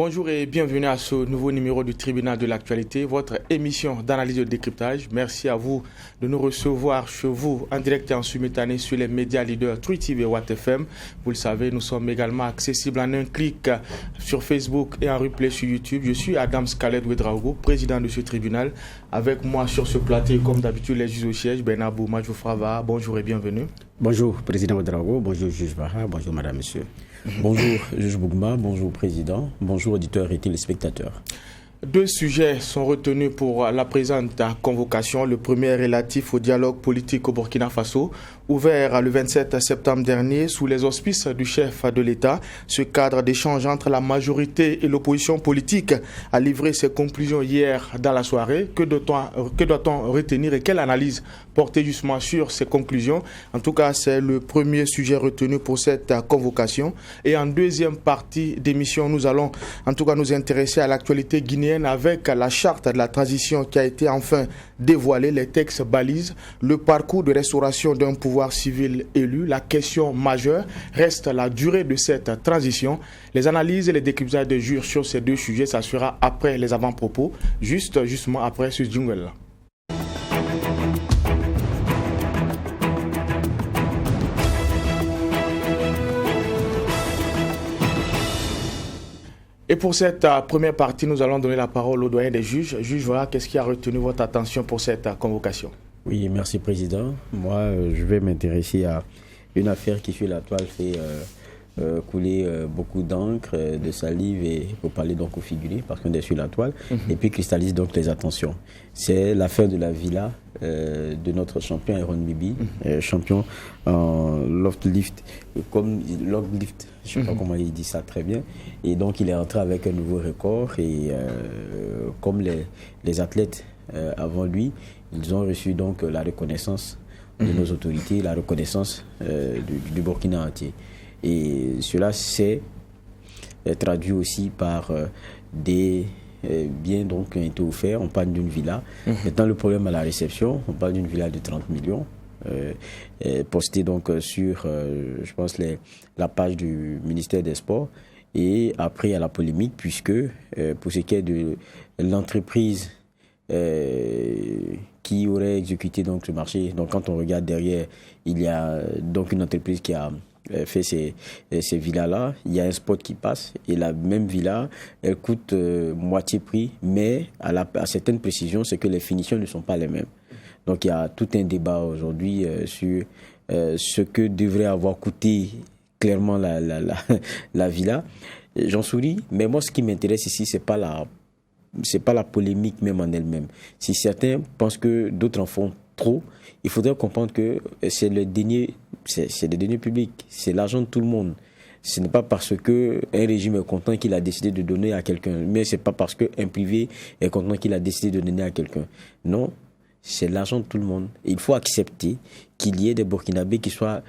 Bonjour et bienvenue à ce nouveau numéro du Tribunal de l'actualité, votre émission d'analyse et de décryptage. Merci à vous de nous recevoir chez vous en direct et en simultané sur les médias leaders True TV et Watt FM. Vous le savez, nous sommes également accessibles en un clic sur Facebook et en replay sur YouTube. Je suis Adam Scalet Ouedraogo, président de ce tribunal. Avec moi sur ce plateau, comme d'habitude, les juges au siège, Benabou Majou-Frava. Bonjour et bienvenue. Bonjour, président Ouedraogo. Bonjour, juge Vaha. Bonjour, madame, monsieur. Bonjour, juge Bougma. Bonjour, président. Bonjour, auditeurs et téléspectateurs. Deux sujets sont retenus pour la présente convocation. Le premier est relatif au dialogue politique au Burkina Faso, ouvert le 27 septembre dernier sous les auspices du chef de l'État. Ce cadre d'échange entre la majorité et l'opposition politique a livré ses conclusions hier dans la soirée. Que doit-on retenir et quelle analyse porter justement sur ces conclusions? En tout cas, c'est le premier sujet retenu pour cette convocation. Et en deuxième partie d'émission, nous allons en tout cas nous intéresser à l'actualité guinéenne avec la charte de la transition qui a été enfin dévoilée. Les textes balisent le parcours de restauration d'un pouvoir civil élu. La question majeure reste la durée de cette transition. Les analyses et les décryptages de juges sur ces deux sujets, ça sera après les avant-propos, justement après ce jingle-là. Et pour cette première partie, nous allons donner la parole au doyen des juges. Juge, voilà, qu'est-ce qui a retenu votre attention pour cette convocation? Oui, merci, président. Moi, je vais m'intéresser à une affaire qui, sur la toile, fait couler beaucoup d'encre, de salive, et pour parler donc au figuré, parce qu'on est sur la toile, et puis cristallise donc les attentions. C'est l'affaire de la villa de notre champion Aaron Bibi, champion en loft-lift, comme log-lift, je ne sais pas comment il dit ça très bien, et donc il est entré avec un nouveau record, et comme les athlètes avant lui, ils ont reçu donc la reconnaissance de nos autorités, la reconnaissance du Burkina entier. Et cela s'est traduit aussi par des biens donc, qui ont été offerts. On parle d'une villa. Maintenant, le problème à la réception, on parle d'une villa de 30 millions, postée donc sur, je pense, la page du ministère des Sports. Et après, il y a la polémique, puisque pour ce qui est de l'entreprise qui aurait exécuté donc, ce marché, donc quand on regarde derrière, il y a donc une entreprise qui a fait ces villas-là, il y a un spot qui passe et la même villa, elle coûte moitié prix, mais à certaines précisions, c'est que les finitions ne sont pas les mêmes. Donc il y a tout un débat aujourd'hui sur ce que devrait avoir coûté clairement la villa. J'en souris, mais moi ce qui m'intéresse ici, c'est pas la polémique même en elle-même. Si certains pensent que d'autres en font trop, il faudrait comprendre que c'est des deniers publics, c'est l'argent de tout le monde. Ce n'est pas parce qu'un régime est content qu'il a décidé de donner à quelqu'un, mais ce n'est pas parce qu'un privé est content qu'il a décidé de donner à quelqu'un. Non, c'est l'argent de tout le monde. Et il faut accepter qu'il y ait des Burkinabés qui soient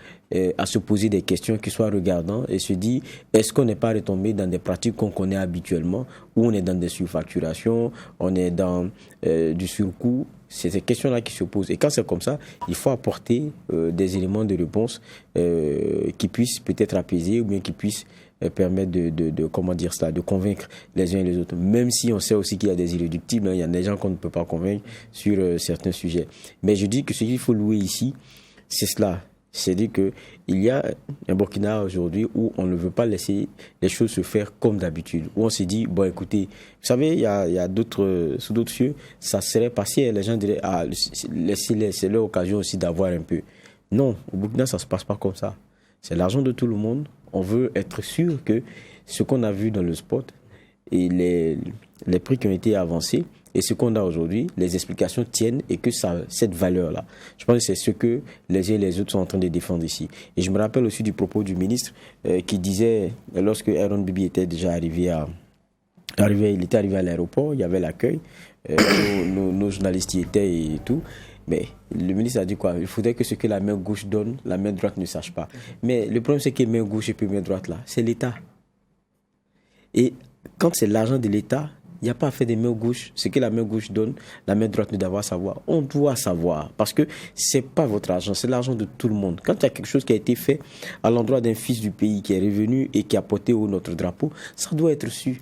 à se poser des questions, qui soient regardants et se dire, est-ce qu'on n'est pas retombé dans des pratiques qu'on connaît habituellement, où on est dans des surfacturations, on est dans du surcoût. C'est ces questions-là qui se posent. Et quand c'est comme ça, il faut apporter des éléments de réponse qui puissent peut-être apaiser ou bien qui puissent permettre de convaincre les uns et les autres. Même si on sait aussi qu'il y a des irréductibles, il y a des gens qu'on ne peut pas convaincre sur certains sujets. Mais je dis que ce qu'il faut louer ici, c'est cela. C'est-à-dire qu'il y a un Burkina aujourd'hui où on ne veut pas laisser les choses se faire comme d'habitude. Où on se dit, bon écoutez, vous savez, il y a d'autres, sous d'autres cieux, ça serait passé, les gens diraient, laissez-les, c'est leur occasion aussi d'avoir un peu. Non, au Burkina, ça ne se passe pas comme ça. C'est l'argent de tout le monde. On veut être sûr que ce qu'on a vu dans le spot et les prix qui ont été avancés, et ce qu'on a aujourd'hui, les explications tiennent et que cette valeur-là, je pense que c'est ce que les uns et les autres sont en train de défendre ici. Et je me rappelle aussi du propos du ministre qui disait, lorsque Aaron Bibi était déjà arrivé à l'aéroport, il y avait l'accueil, nos journalistes y étaient et tout. Mais le ministre a dit quoi? Il faudrait que ce que la main gauche donne, la main droite ne sache pas. Mais le problème, c'est que main gauche et puis main droite, là, c'est l'État. Et quand c'est l'argent de l'État, il n'y a pas à faire des mains gauches. Ce que la main gauche donne, la main droite ne doit pas savoir. On doit savoir. Parce que ce n'est pas votre argent, c'est l'argent de tout le monde. Quand il y a quelque chose qui a été fait à l'endroit d'un fils du pays qui est revenu et qui a porté haut notre drapeau, ça doit être su.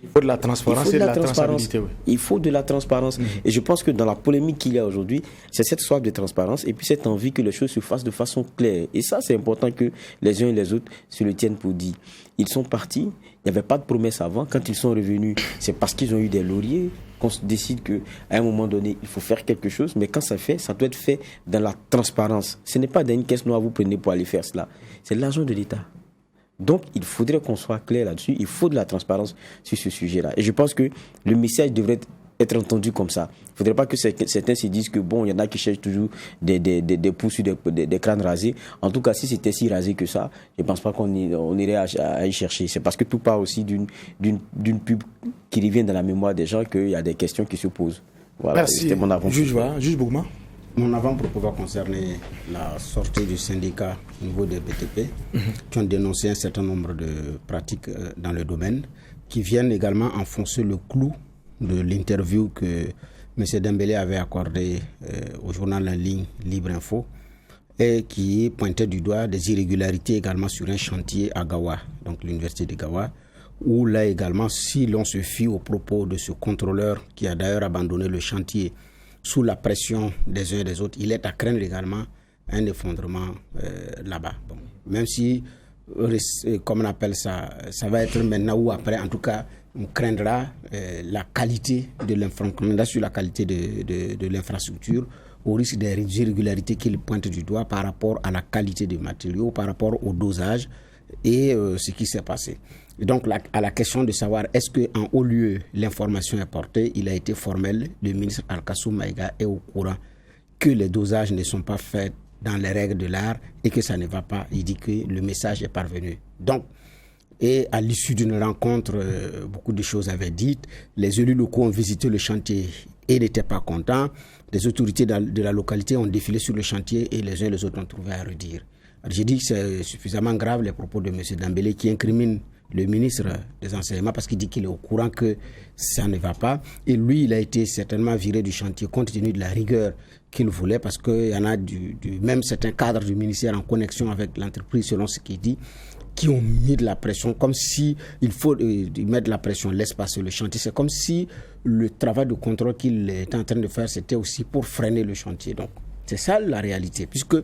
Il faut de la transparence et de la traçabilité. Oui. Il faut de la transparence. Et je pense que dans la polémique qu'il y a aujourd'hui, c'est cette soif de transparence et puis cette envie que les choses se fassent de façon claire. Et ça, c'est important que les uns et les autres se le tiennent pour dit. Ils sont partis, il n'y avait pas de promesse avant. Quand ils sont revenus, c'est parce qu'ils ont eu des lauriers qu'on se décide qu'à un moment donné, il faut faire quelque chose. Mais quand ça doit être fait dans la transparence. Ce n'est pas dans une caisse noire, vous prenez pour aller faire cela. C'est l'argent de l'État. Donc, il faudrait qu'on soit clair là-dessus. Il faut de la transparence sur ce sujet-là. Et je pense que le message devrait être entendu comme ça. Il ne faudrait pas que certains se disent que, bon, il y en a qui cherchent toujours des pouces sur des crânes rasés. En tout cas, si c'était si rasé que ça, je ne pense pas qu'on irait à y chercher. C'est parce que tout part aussi d'une pub qui revient dans la mémoire des gens qu'il y a des questions qui se posent. Voilà. Merci. C'était mon avant-propos. Juge Bougma. Mon avant-propos va concerner la sortie du syndicat au niveau des BTP, qui ont dénoncé un certain nombre de pratiques dans le domaine, qui viennent également enfoncer le clou de l'interview que M. Dembélé avait accordée au journal en ligne Libre Info, et qui pointait du doigt des irrégularités également sur un chantier à Gawa, donc l'université de Gawa, où là également, si l'on se fie aux propos de ce contrôleur qui a d'ailleurs abandonné le chantier sous la pression des uns et des autres, il est à craindre également un effondrement là-bas. Bon, même si, comme on appelle ça, ça va être maintenant ou après, en tout cas, on craindra la qualité de l'infrastructure, sur la qualité de l'infrastructure, au risque des irrégularités qu'il pointe du doigt par rapport à la qualité des matériaux, par rapport au dosage et ce qui s'est passé. Et donc, à la question de savoir est-ce qu'en haut lieu, l'information est portée, il a été formel, le ministre Alkassou Maïga est au courant que les dosages ne sont pas faits dans les règles de l'art et que ça ne va pas. Il dit que le message est parvenu. Donc, et à l'issue d'une rencontre, beaucoup de choses avaient dites. Les élus locaux ont visité le chantier et n'étaient pas contents. Les autorités de la localité ont défilé sur le chantier et les uns et les autres ont trouvé à redire. Alors, j'ai dit que c'est suffisamment grave les propos de M. Dembélé qui incriminent le ministre des Enseignements parce qu'il dit qu'il est au courant que ça ne va pas. Et lui, il a été certainement viré du chantier compte tenu de la rigueur qu'il voulait parce qu'il y en a même certains cadres du ministère en connexion avec l'entreprise, selon ce qu'il dit, qui ont mis de la pression, comme si il faut mettre de la pression, laisse passer le chantier. C'est comme si le travail de contrôle qu'il était en train de faire, c'était aussi pour freiner le chantier. Donc, c'est ça la réalité, puisque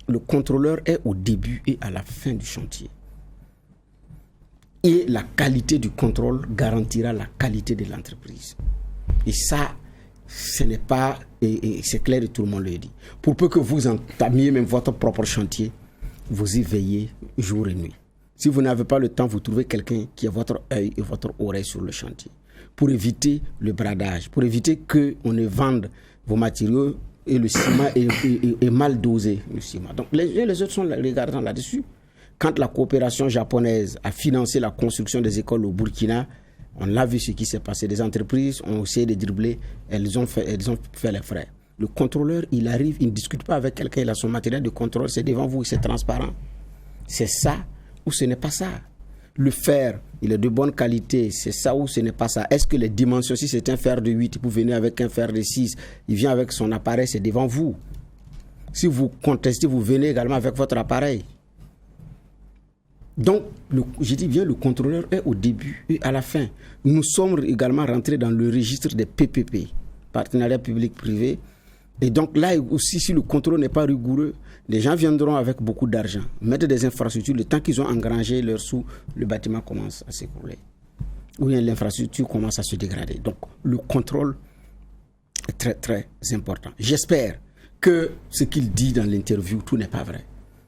le contrôleur est au début et à la fin du chantier. Et la qualité du contrôle garantira la qualité de l'entreprise. Et ça, ce n'est pas... Et c'est clair et tout le monde le dit. Pour peu que vous entamiez même votre propre chantier, vous y veillez jour et nuit. Si vous n'avez pas le temps, vous trouvez quelqu'un qui a votre œil et votre oreille sur le chantier. Pour éviter le bradage, pour éviter qu'on ne vende vos matériaux et le ciment est mal dosé. Le ciment. Donc les autres sont regardants là-dessus. Quand la coopération japonaise a financé la construction des écoles au Burkina, on a vu ce qui s'est passé. Des entreprises ont essayé de dribbler, elles ont fait les frais. Le contrôleur, il arrive, il ne discute pas avec quelqu'un, il a son matériel de contrôle, c'est devant vous, c'est transparent. C'est ça ou ce n'est pas ça. Le fer, il est de bonne qualité, c'est ça ou ce n'est pas ça. Est-ce que les dimensions, si c'est un fer de 8, il peut venir avec un fer de 6, il vient avec son appareil, c'est devant vous. Si vous contestez, vous venez également avec votre appareil. Donc, je dis bien, le contrôleur est au début et à la fin. Nous sommes également rentrés dans le registre des PPP, partenariat public-privé. Et donc là aussi, si le contrôle n'est pas rigoureux, les gens viendront avec beaucoup d'argent, mettre des infrastructures. Le temps qu'ils ont engrangé leurs sous, le bâtiment commence à s'écrouler. Ou bien l'infrastructure commence à se dégrader. Donc, le contrôle est très, très important. J'espère que ce qu'il dit dans l'interview, tout n'est pas vrai.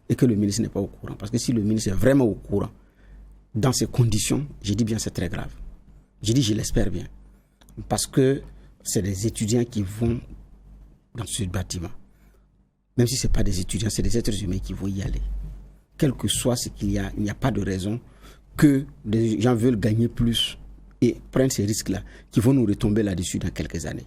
Et que le ministre n'est pas au courant. Parce que si le ministre est vraiment au courant, dans ces conditions, je dis bien c'est très grave. Je dis je l'espère bien. Parce que c'est des étudiants qui vont dans ce bâtiment. Même si ce n'est pas des étudiants, c'est des êtres humains qui vont y aller. Quel que soit ce qu'il y a, il n'y a pas de raison que des gens veulent gagner plus et prennent ces risques-là, qui vont nous retomber là-dessus dans quelques années.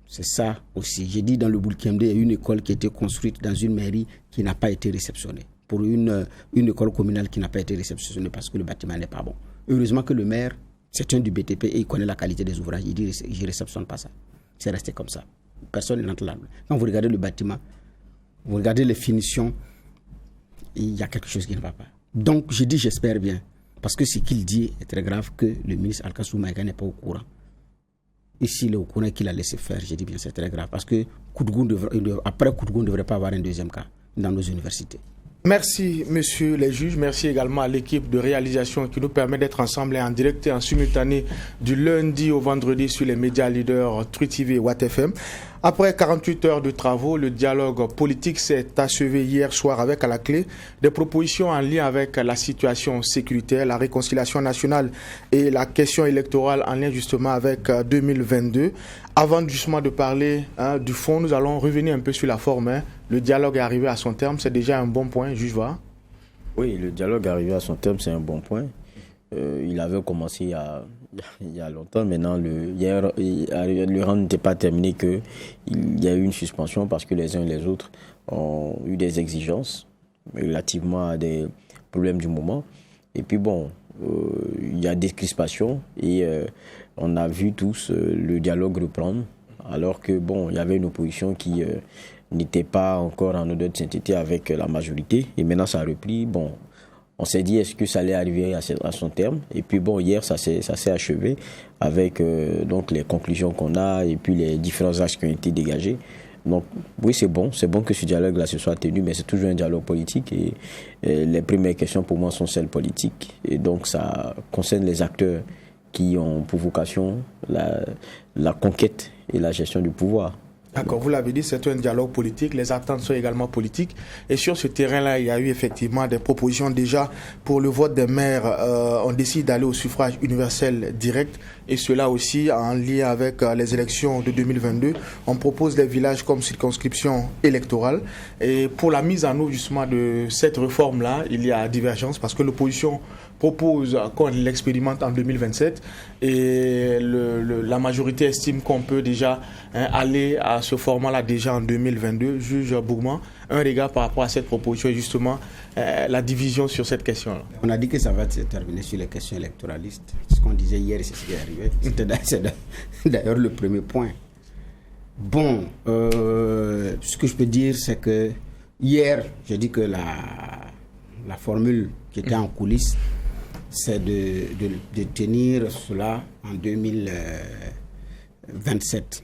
C'est ça aussi. J'ai dit dans le Boulkemde, il y a une école qui a été construite dans une mairie qui n'a pas été réceptionnée. Pour une école communale qui n'a pas été réceptionnée parce que le bâtiment n'est pas bon. Heureusement que le maire, c'est un du BTP et il connaît la qualité des ouvrages. Il dit, je ne réceptionne pas ça. C'est resté comme ça. Personne n'entre là. Quand vous regardez le bâtiment, vous regardez les finitions, il y a quelque chose qui ne va pas. Donc, je dis, j'espère bien Parce que ce qu'il dit est très grave, que le ministre Alkassou Maïga n'est pas au courant. Et s'il est au courant qu'il a laissé faire, je dis bien c'est très grave. Parce que après Koudgoun ne devrait pas avoir un deuxième cas dans nos universités. Merci, messieurs les juges. Merci également à l'équipe de réalisation qui nous permet d'être ensemble et en direct et en simultané du lundi au vendredi sur les médias leaders Truth TV et Watt FM. Après 48 heures de travaux, le dialogue politique s'est achevé hier soir avec à la clé des propositions en lien avec la situation sécuritaire, la réconciliation nationale et la question électorale en lien justement avec 2022. Avant justement de parler du fond, nous allons revenir un peu sur la forme. Le dialogue est arrivé à son terme, c'est déjà un bon point, juge Va. Oui, le dialogue est arrivé à son terme, c'est un bon point. Il avait commencé il y a longtemps. Maintenant, hier, le rang n'était pas terminé qu'il y a eu une suspension parce que les uns et les autres ont eu des exigences relativement à des problèmes du moment. Et puis bon, il y a des crispations et on a vu tous le dialogue reprendre alors que bon, il y avait une opposition qui n'était pas encore en odeur de sainteté avec la majorité. Et maintenant, ça a repris. Bon, on s'est dit, est-ce que ça allait arriver à son terme? Et puis bon, hier, ça s'est achevé avec donc les conclusions qu'on a et puis les différents axes qui ont été dégagés. Donc oui, c'est bon que ce dialogue-là se soit tenu, mais c'est toujours un dialogue politique et les premières questions pour moi sont celles politiques. Et donc ça concerne les acteurs qui ont pour vocation la conquête et la gestion du pouvoir. D'accord, vous l'avez dit, c'est un dialogue politique, les attentes sont également politiques. Et sur ce terrain-là, il y a eu effectivement des propositions déjà pour le vote des maires. On décide d'aller au suffrage universel direct et cela aussi en lien avec les élections de 2022. On propose les villages comme circonscription électorale. Et pour la mise en œuvre justement de cette réforme-là, il y a divergence parce que l'opposition propose qu'on l'expérimente en 2027 et la majorité estime qu'on peut déjà aller à ce format-là déjà en 2022. Juge Bougman, un regard par rapport à cette proposition et justement la division sur cette question-là. On a dit que ça va se terminer sur les questions électoralistes. Ce qu'on disait hier, c'est ce qui est arrivé. C'est d'ailleurs le premier point. Bon, ce que je peux dire, c'est que hier, j'ai dit que la formule qui était en coulisses, c'est de tenir cela en 2027.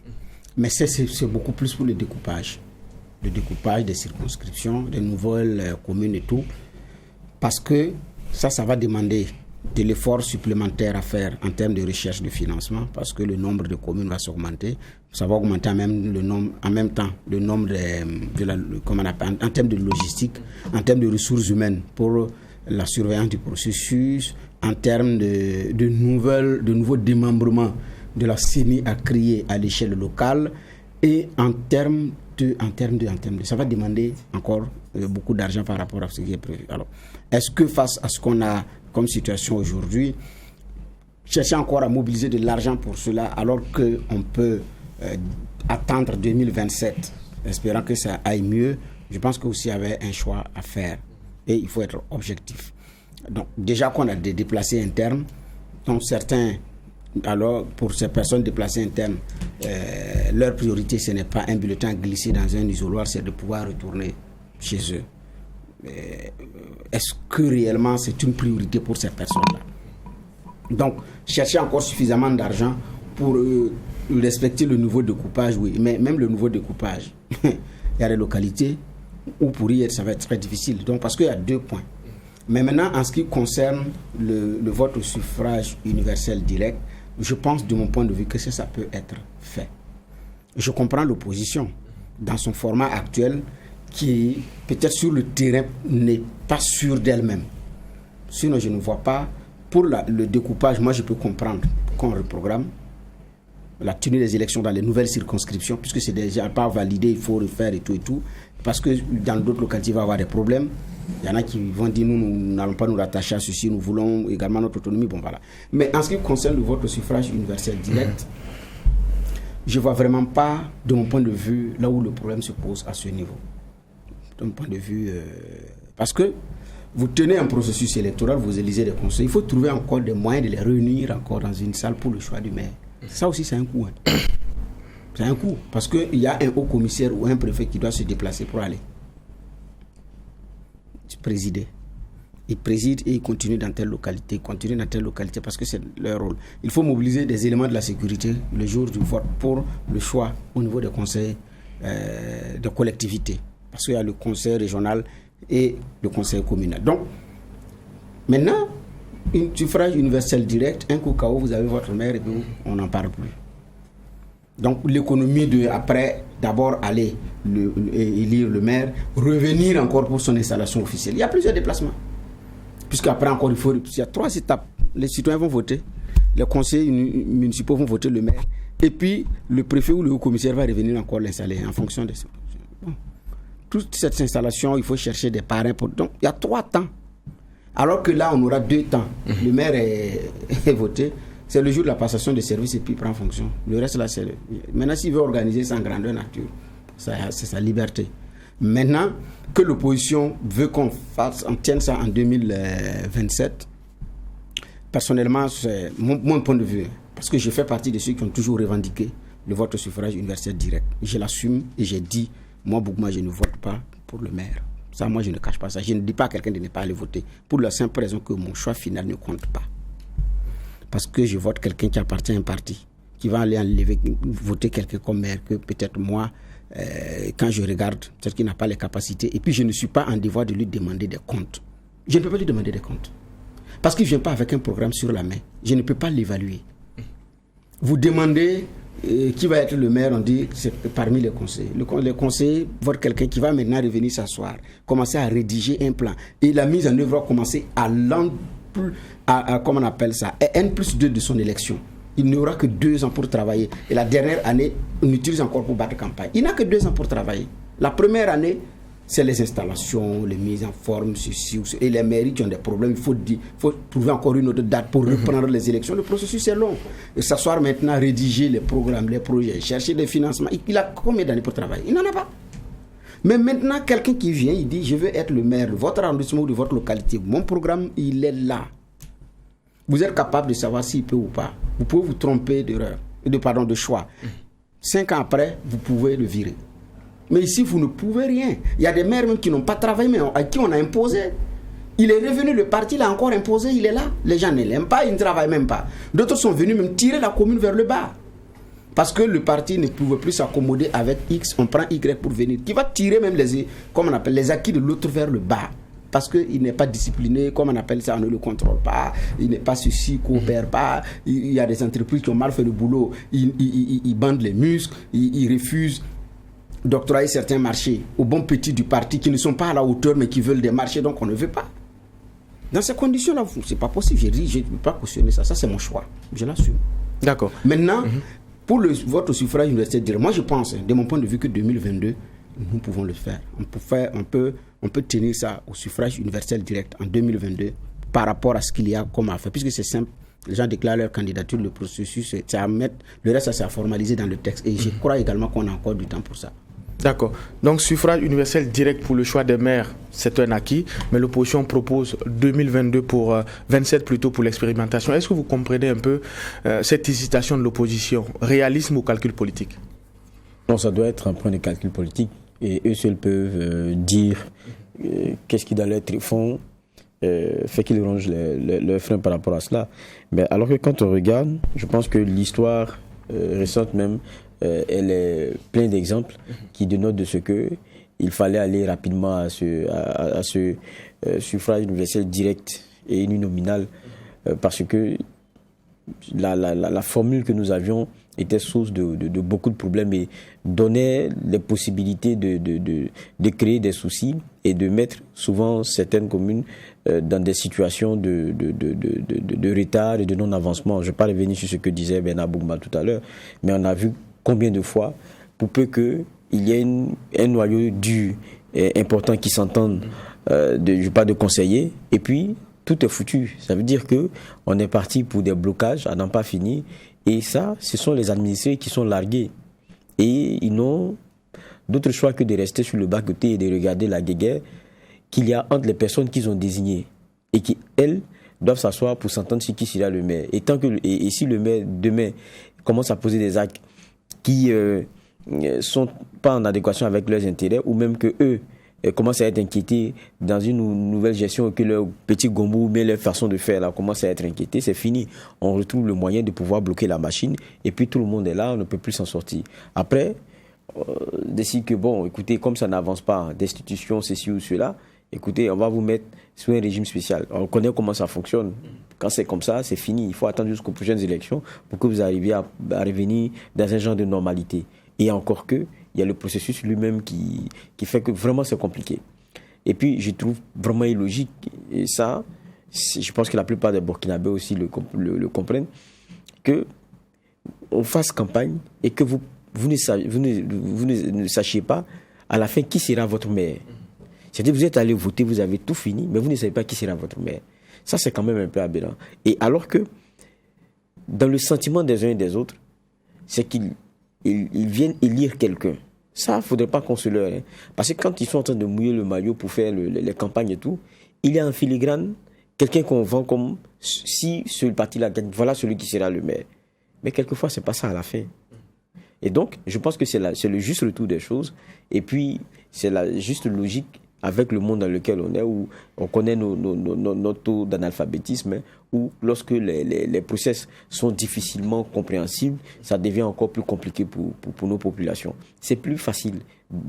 Mais c'est beaucoup plus pour le découpage des circonscriptions, des nouvelles communes et tout. Parce que ça va demander de l'effort supplémentaire à faire en termes de recherche de financement, parce que le nombre de communes va s'augmenter. Ça va augmenter en même temps le nombre en termes de logistique, en termes de ressources humaines pour la surveillance du processus, en termes de nouveaux démembrements de la CENI à créer à l'échelle locale et en termes de ça va demander encore beaucoup d'argent par rapport à ce qui est prévu. Alors, est-ce que face à ce qu'on a comme situation aujourd'hui, chercher encore à mobiliser de l'argent pour cela alors qu'on peut attendre 2027, espérant que ça aille mieux? Je pense qu'aussi il y avait un choix à faire et il faut être objectif. Donc déjà qu'on a des déplacés internes, dont certains, alors pour ces personnes déplacées internes, leur priorité ce n'est pas un bulletin glissé dans un isoloir, c'est de pouvoir retourner chez eux. Est-ce que réellement c'est une priorité pour ces personnes-là? Donc chercher encore suffisamment d'argent pour respecter le nouveau découpage, oui, mais même le nouveau découpage, il y a des localités où pour y être ça va être très difficile. Donc parce qu'il y a 2 points. Mais maintenant, en ce qui concerne le vote au suffrage universel direct, je pense de mon point de vue que ça peut être fait. Je comprends l'opposition dans son format actuel qui, peut-être sur le terrain, n'est pas sûre d'elle-même. Sinon, je ne vois pas. Pour le découpage, moi, je peux comprendre qu'on reprogramme la tenue des élections dans les nouvelles circonscriptions, puisque c'est déjà pas validé, il faut refaire et tout, parce que dans d'autres localités, il va y avoir des problèmes. Il y en a qui vont dire, nous n'allons pas nous rattacher à ceci, nous voulons également notre autonomie. Bon, voilà. Mais en ce qui concerne le vote au suffrage universel direct, je ne vois vraiment pas, de mon point de vue, là où le problème se pose à ce niveau. De mon point de vue, parce que vous tenez un processus électoral, vous élisez des conseils, il faut trouver encore des moyens de les réunir encore dans une salle pour le choix du maire. Ça aussi, c'est un coût. Hein. C'est un coût, parce qu'il y a un haut commissaire ou un préfet qui doit se déplacer pour aller présider. Ils président et ils continuent dans telle localité, parce que c'est leur rôle. Il faut mobiliser des éléments de la sécurité le jour du vote pour le choix au niveau des conseils de collectivité. Parce qu'il y a le conseil régional et le conseil communal. Donc, maintenant, un suffrage universel direct, un coup KO, vous avez votre maire et puis on n'en parle plus. Donc l'économie de après d'abord aller élire le maire, revenir encore pour son installation officielle. Il y a plusieurs déplacements. Puisqu'après encore il y a 3 étapes. Les citoyens vont voter, les conseillers municipaux vont voter le maire, et puis le préfet ou le haut-commissaire va revenir encore l'installer en fonction de ça. Bon. Toute cette installation, il faut chercher des parrains pour. Donc il y a 3 temps. Alors que là on aura 2 temps. Le maire est voté. C'est le jour de la passation de service et puis il prend fonction. Le reste là, c'est... Maintenant, s'il veut organiser ça en grandeur nature, c'est sa liberté. Maintenant, que l'opposition veut qu'on tienne ça en 2027, personnellement, c'est mon point de vue. Parce que je fais partie de ceux qui ont toujours revendiqué le vote au suffrage universel direct. Je l'assume et j'ai dit, moi, Bougma, je ne vote pas pour le maire. Ça, moi, je ne cache pas ça. Je ne dis pas à quelqu'un de ne pas aller voter. Pour la simple raison que mon choix final ne compte pas. Parce que je vote quelqu'un qui appartient à un parti, qui va aller voter quelqu'un comme maire, que peut-être moi, quand je regarde, peut-être qu'il n'a pas les capacités. Et puis je ne suis pas en devoir de lui demander des comptes. Je ne peux pas lui demander des comptes. Parce qu'il ne vient pas avec un programme sur la main. Je ne peux pas l'évaluer. Vous demandez qui va être le maire, on dit que c'est parmi les conseillers. Les conseillers votent quelqu'un qui va maintenant revenir s'asseoir, commencer à rédiger un plan. Et la mise en œuvre va commencer comment on appelle ça, N+2 de son élection. Il n'aura que 2 ans pour travailler. Et la dernière année, on utilise encore pour battre campagne. Il n'a que 2 ans pour travailler. La première année, c'est les installations, les mises en forme, ceci ou cela. Et les mairies qui ont des problèmes, il faut trouver encore une autre date pour reprendre les élections. Le processus est long. Et s'asseoir maintenant, rédiger les programmes, les projets, chercher des financements. Il a combien d'années pour travailler? Il n'en a pas. Mais maintenant, quelqu'un qui vient, il dit, je veux être le maire de votre arrondissement ou de votre localité. Mon programme, il est là. Vous êtes capable de savoir s'il peut ou pas. Vous pouvez vous tromper de choix. 5 ans après, vous pouvez le virer. Mais ici, vous ne pouvez rien. Il y a des maires même qui n'ont pas travaillé, mais à qui on a imposé. Il est revenu, le parti l'a encore imposé, il est là. Les gens ne l'aiment pas, ils ne travaillent même pas. D'autres sont venus même tirer la commune vers le bas. Parce que le parti ne pouvait plus s'accommoder avec X, on prend Y pour venir. Qui va tirer même les acquis de l'autre vers le bas. Parce qu'il n'est pas discipliné, comme on appelle ça, on ne le contrôle pas. Il n'est pas ceci, coopère pas. Il y a des entreprises qui ont mal fait le boulot. Ils bandent les muscles, ils refusent d'octroyer certains marchés aux bons petits du parti qui ne sont pas à la hauteur mais qui veulent des marchés, donc on ne veut pas. Dans ces conditions-là, c'est pas possible. J'ai dit, je ne peux pas cautionner ça. Ça, c'est mon choix. Je l'assume. D'accord. Maintenant, pour le vote au suffrage universel direct, moi je pense, de mon point de vue, que 2022, nous pouvons le faire. On peut tenir ça au suffrage universel direct en 2022 par rapport à ce qu'il y a comme à faire. Puisque c'est simple, les gens déclarent leur candidature, le processus, c'est à mettre, le reste, ça c'est à formaliser dans le texte. Et je crois également qu'on a encore du temps pour ça. D'accord. Donc, suffrage universel direct pour le choix des maires, c'est un acquis, mais l'opposition propose 2022 pour 27 plutôt pour l'expérimentation. Est-ce que vous comprenez un peu cette hésitation de l'opposition? Réalisme ou calcul politique? Non, ça doit être un point de calcul politique. Et eux seuls peuvent dire qu'est-ce qui dans leur fond fait qu'ils rongent le frein par rapport à cela. Mais alors que quand on regarde, je pense que l'histoire récente même, elle est pleine d'exemples qui dénotent de ce que il fallait aller rapidement à ce suffrage universel direct et uninominal parce que la formule que nous avions était source de beaucoup de problèmes et donnait les possibilités de créer des soucis et de mettre souvent certaines communes dans des situations de retard et de non-avancement. Je ne vais pas revenir sur ce que disait Bernard Bougma tout à l'heure, mais on a vu combien de fois, pour peu qu'il y ait un noyau dur et important qui s'entende, je parle de conseillers, et puis tout est foutu. Ça veut dire qu'on est parti pour des blocages à n'en pas finir. Et ça, ce sont les administrés qui sont largués. Et ils n'ont d'autre choix que de rester sur le bas-côté et de regarder la guéguerre qu'il y a entre les personnes qu'ils ont désignées. Et qui, elles, doivent s'asseoir pour s'entendre sur qui sera le maire. Et si le maire, demain, commence à poser des actes qui sont pas en adéquation avec leurs intérêts, ou même que eux commencent à être inquiétés dans une nouvelle gestion, que leur petit gombou, mais leur façon de faire là commence à être inquiété, c'est fini. On retrouve le moyen de pouvoir bloquer la machine et puis tout le monde est là, on ne peut plus s'en sortir. Après, décide que bon, écoutez, comme ça n'avance pas, destitution, ceci ou cela, écoutez, on va vous mettre sous un régime spécial. On connaît comment ça fonctionne. Quand c'est comme ça, c'est fini. Il faut attendre jusqu'aux prochaines élections pour que vous arriviez à revenir dans un genre de normalité. Et encore que, il y a le processus lui-même qui fait que vraiment c'est compliqué. Et puis, je trouve vraiment illogique, et ça, je pense que la plupart des Burkinabés aussi le comprennent, qu'on fasse campagne et que vous ne sachiez pas à la fin qui sera votre maire. C'est-à-dire que vous êtes allé voter, vous avez tout fini, mais vous ne savez pas qui sera votre maire. Ça, c'est quand même un peu aberrant. Et alors que, dans le sentiment des uns et des autres, c'est qu'ils viennent élire quelqu'un. Ça, il ne faudrait pas qu'on se leurre. Parce que quand ils sont en train de mouiller le maillot pour faire les campagnes et tout, il y a en filigrane quelqu'un qu'on vend comme si ce parti-là gagne, voilà celui qui sera le maire. Mais quelquefois, ce n'est pas ça à la fin. Et donc, je pense que c'est le juste retour des choses. Et puis, c'est la juste logique avec le monde dans lequel on est, où on connaît nos taux d'analphabétisme, où lorsque les process sont difficilement compréhensibles, ça devient encore plus compliqué pour nos populations. C'est plus facile,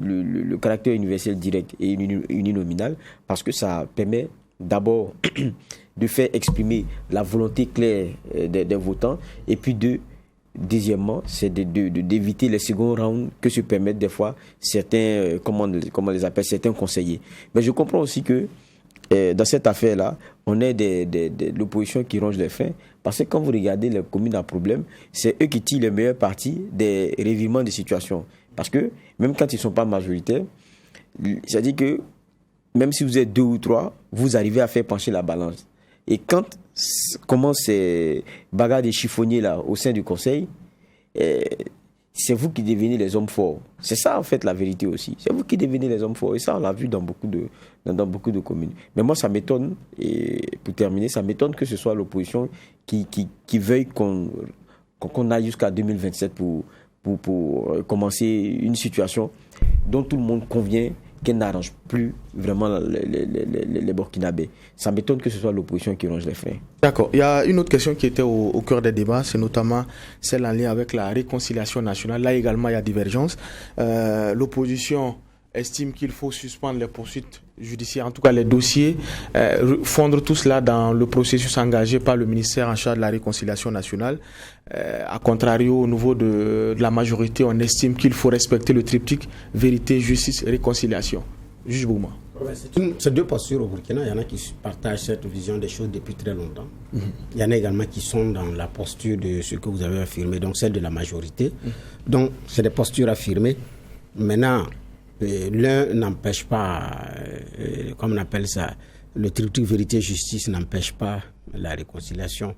le caractère universel direct et uninominal, parce que ça permet d'abord de faire exprimer la volonté claire des votants, et puis deuxièmement, c'est d'éviter les seconds rounds que se permettent des fois certains, comment on les appelle, certains conseillers. Mais je comprends aussi que dans cette affaire-là, on est de l'opposition qui ronge les freins, parce que quand vous regardez les communes à problème, c'est eux qui tirent les meilleures parties des revirements de situation. Parce que même quand ils ne sont pas majoritaires, c'est-à-dire que même si vous êtes 2 ou 3, vous arrivez à faire pencher la balance. Et quand commencent ces bagarres de chiffonniers là au sein du conseil, c'est vous qui devenez les hommes forts. C'est ça en fait la vérité aussi. C'est vous qui devenez les hommes forts. Et ça on l'a vu dans beaucoup de communes. Mais moi ça m'étonne, et pour terminer, ça m'étonne que ce soit l'opposition qui veuille qu'on aille jusqu'à 2027 pour commencer une situation dont tout le monde convient qu'elle n'arrange plus vraiment les Burkinabés. Ça m'étonne que ce soit l'opposition qui ronge les freins. D'accord. Il y a une autre question qui était au cœur des débats, c'est notamment celle en lien avec la réconciliation nationale. Là également, il y a divergence. L'opposition estime qu'il faut suspendre les poursuites judiciaires, en tout cas les dossiers, fondre tout cela dans le processus engagé par le ministère en charge de la réconciliation nationale. A contrario, au niveau de la majorité, on estime qu'il faut respecter le triptyque vérité, justice et réconciliation. Juge Bouma. C'est deux postures au Burkina. Il y en a qui partagent cette vision des choses depuis très longtemps. Il y en a également qui sont dans la posture de ce que vous avez affirmé, donc celle de la majorité. Donc, c'est des postures affirmées. Maintenant, l'un n'empêche pas, comme on appelle ça, le triptyque vérité-justice n'empêche pas la réconciliation